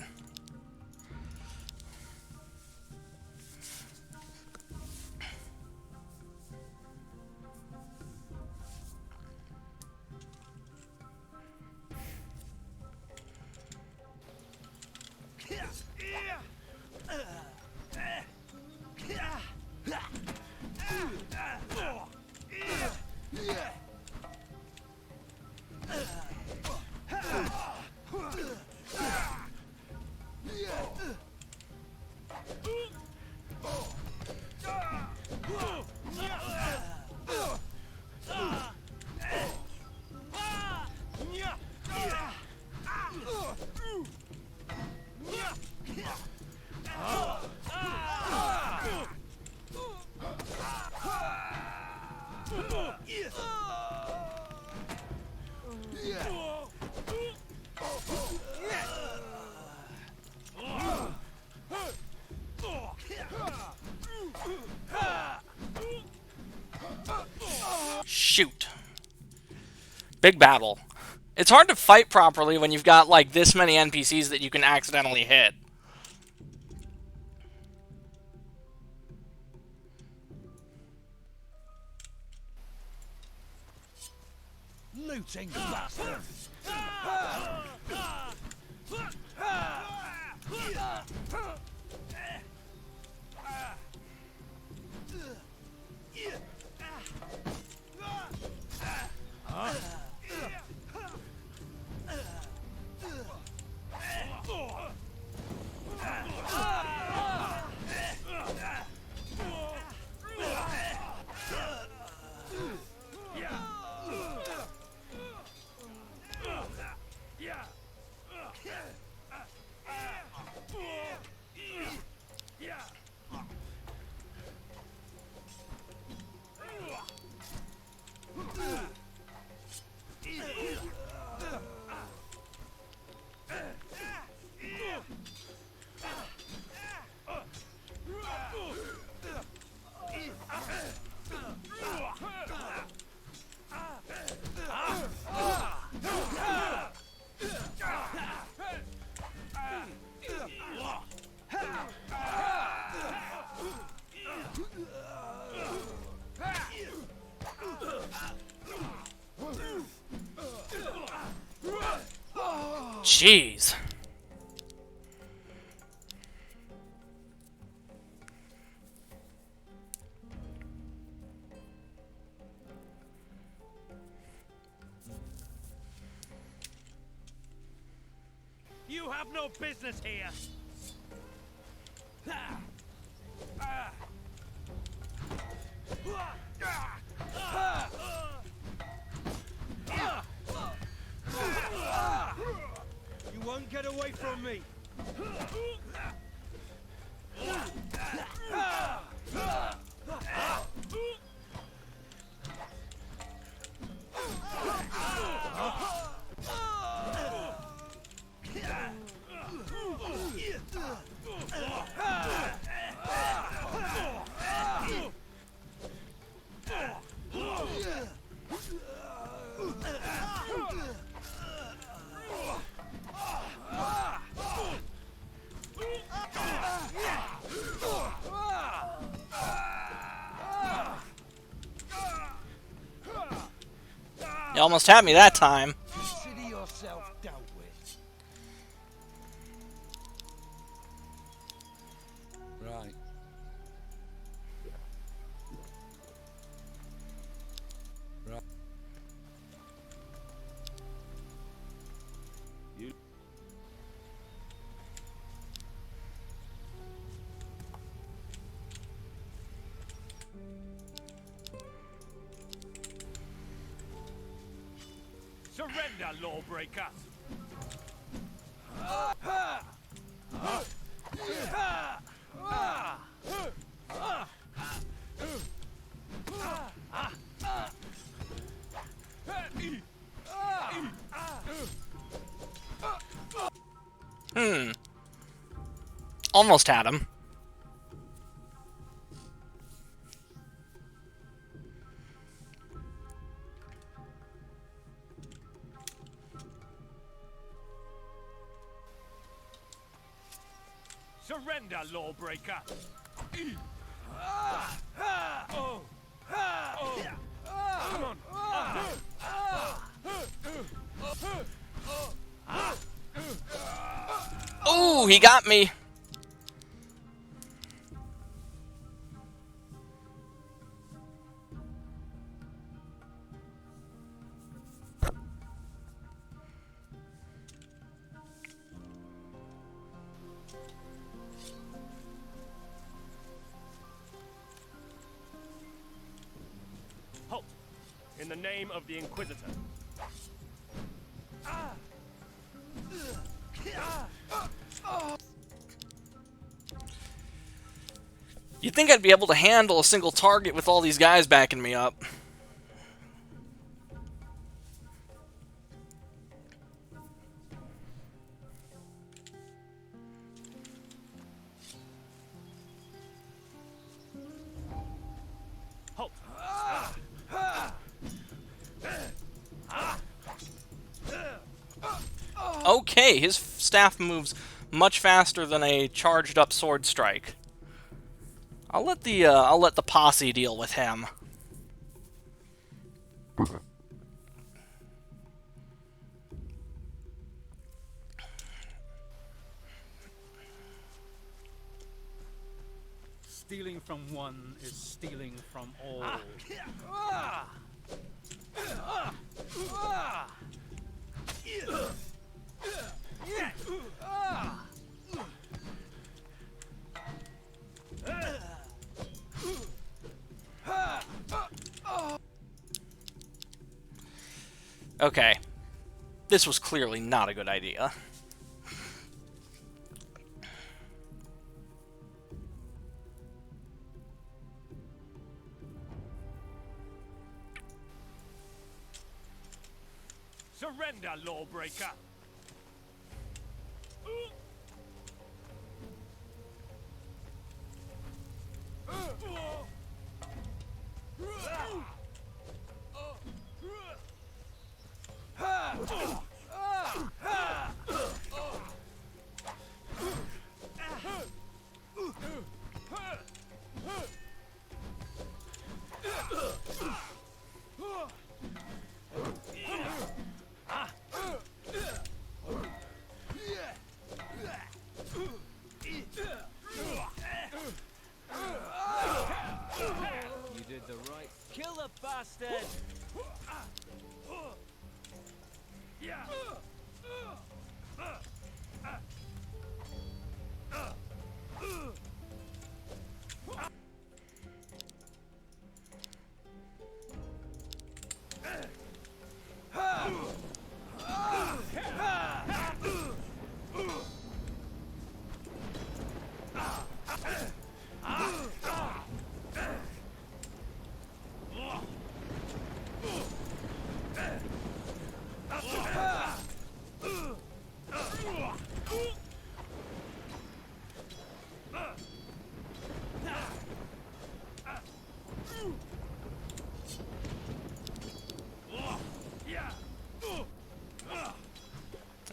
Shoot. Big battle. It's hard to fight properly when you've got like this many NPCs that you can accidentally hit. Looting bastards! Jeez. have no business here. You won't get away from me. You almost had me that time. Consider yourself dealt with. Right. Right. You. Surrender, lawbreaker! Almost had him. Surrender, lawbreaker! Come on! Ooh, he got me. Halt! In the name of the Inquisitor. You'd think I'd be able to handle a single target with all these guys backing me up. Halt! Okay, his staff moves much faster than a charged up sword strike. I'll let the posse deal with him. Stealing from one is stealing from all. Okay. This was clearly not a good idea. Surrender, lawbreaker! You did the right. Kill the bastard!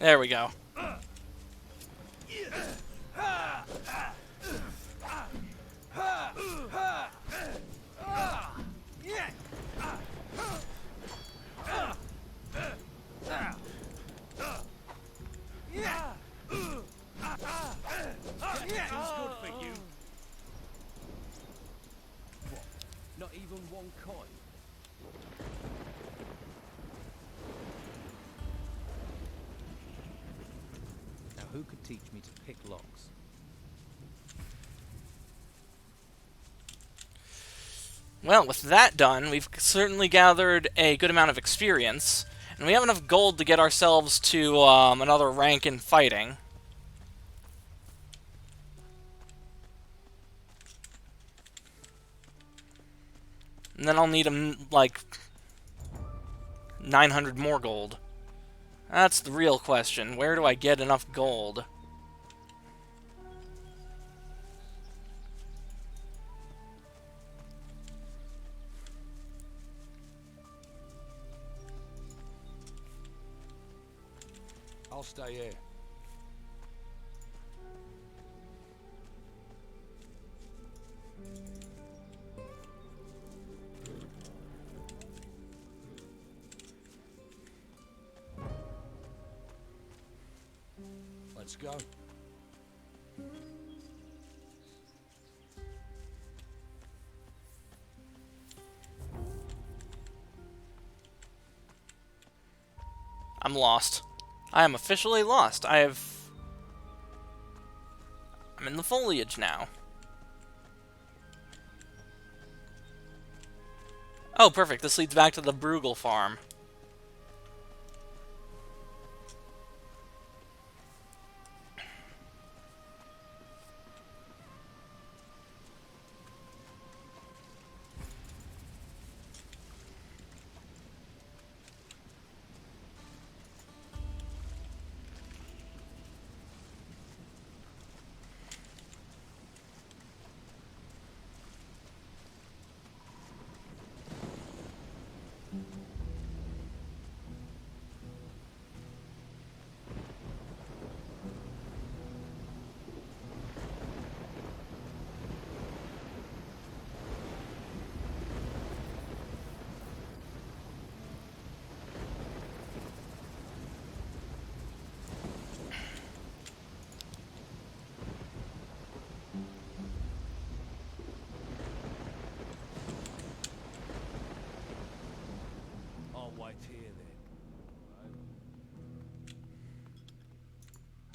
There we go. Getting's good for you. What? Not even one coin? Now who could teach me to pick locks? Well, with that done, we've certainly gathered a good amount of experience, and we have enough gold to get ourselves to another rank in fighting. And then I'll need like 900 more gold. That's the real question. Where do I get enough gold? I'll stay here. Let's go. I'm lost. I am officially lost. I'm in the foliage now. Oh, perfect. This leads back to the Bruegel farm.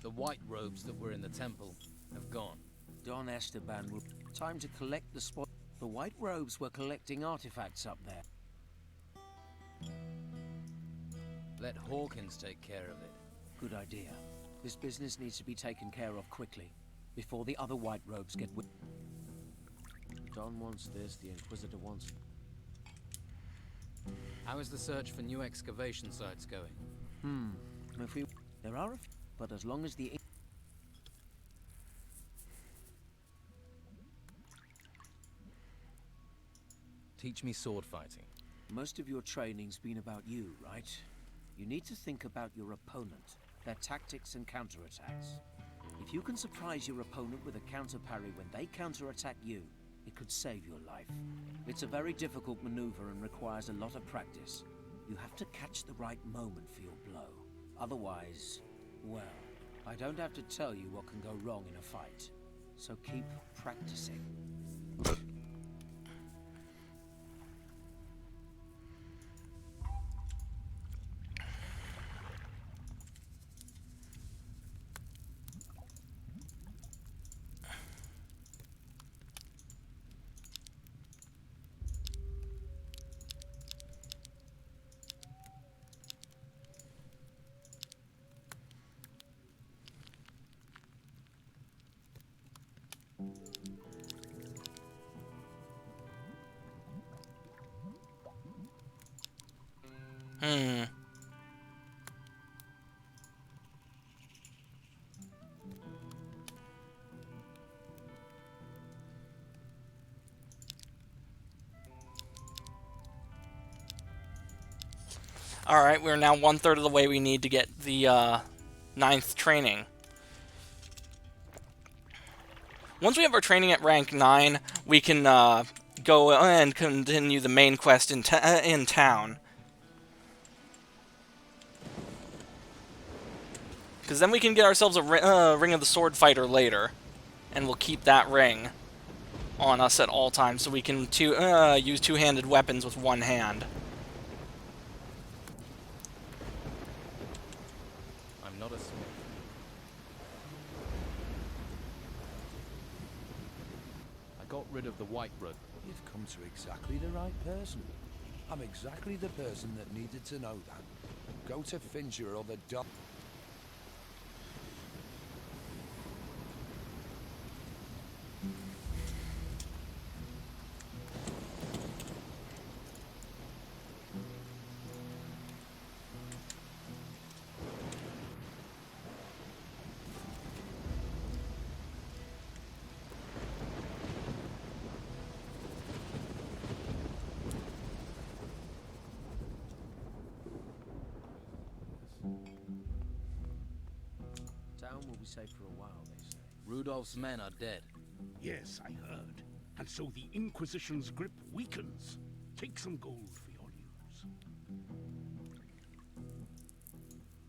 The white robes that were in the temple have gone. Don Esteban will... Time to collect the spoil. The white robes were collecting artifacts up there. Let Hawkins take care of it. Good idea. This business needs to be taken care of quickly, before the other white robes get... Don wants this, the Inquisitor wants... How is the search for new excavation sites going? If we... There are a few, but as long as the... Teach me sword fighting. Most of your training's been about you, right? You need to think about your opponent, their tactics and counterattacks. If you can surprise your opponent with a counter parry when they counterattack you, it could save your life. It's a very difficult maneuver and requires a lot of practice. You have to catch the right moment for your blow. Otherwise, well, I don't have to tell you what can go wrong in a fight. So keep practicing. Alright, we're now 1/3 of the way we need to get the 9th training. Once we have our training at rank 9, we can go and continue the main quest in town. Because then we can get ourselves a Ring of the Sword Fighter later. And we'll keep that ring on us at all times, so we can use two-handed weapons with one hand. I'm not a smith. I got rid of the White Road. You've come to exactly the right person. I'm exactly the person that needed to know that. Go to Fincher or the dog. Town will be safe for a while, they say. Rudolph's men are dead. Yes, I heard. And so the Inquisition's grip weakens. Take some gold for your news.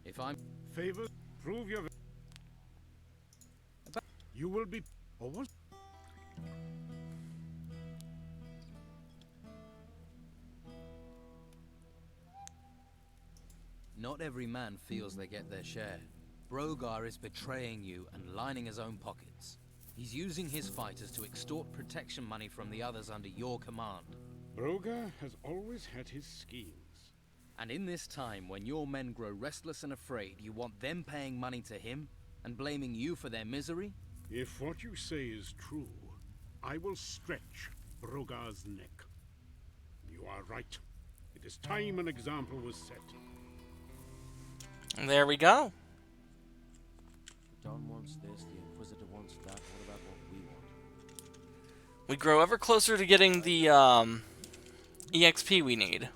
If I'm... Favor, prove your... You will be... Or what? Not every man feels they get their share. Brogar is betraying you and lining his own pockets. He's using his fighters to extort protection money from the others under your command. Brogar has always had his schemes. And in this time, when your men grow restless and afraid, you want them paying money to him and blaming you for their misery? If what you say is true, I will stretch Brogar's neck. You are right. It is time an example was set. And there we go. Don wants this, the Inquisitor wants that. What about what we want? We grow ever closer to getting the EXP we need.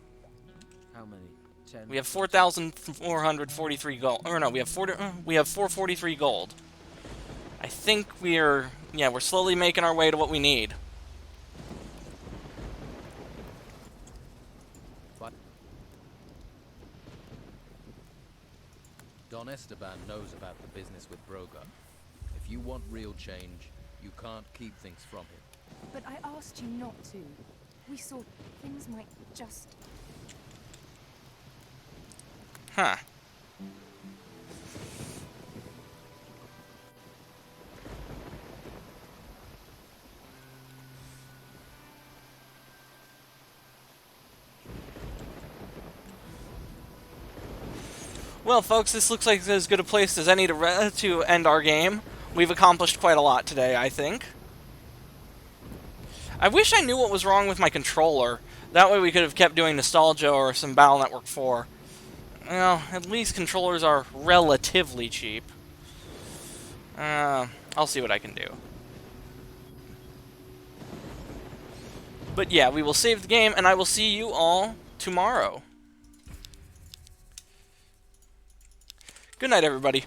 How many? 10? We have 4,443 gold. Or no, we have 443 gold. I think we're slowly making our way to what we need. Don Esteban knows about the business with Brogar. If you want real change, you can't keep things from him. But I asked you not to. We saw things might just... Huh. Well, folks, this looks like as good a place as any to end our game. We've accomplished quite a lot today, I think. I wish I knew what was wrong with my controller. That way we could have kept doing Nostalgia or some Battle Network 4. Well, at least controllers are relatively cheap. I'll see what I can do. But yeah, we will save the game, and I will see you all tomorrow. Good night, everybody.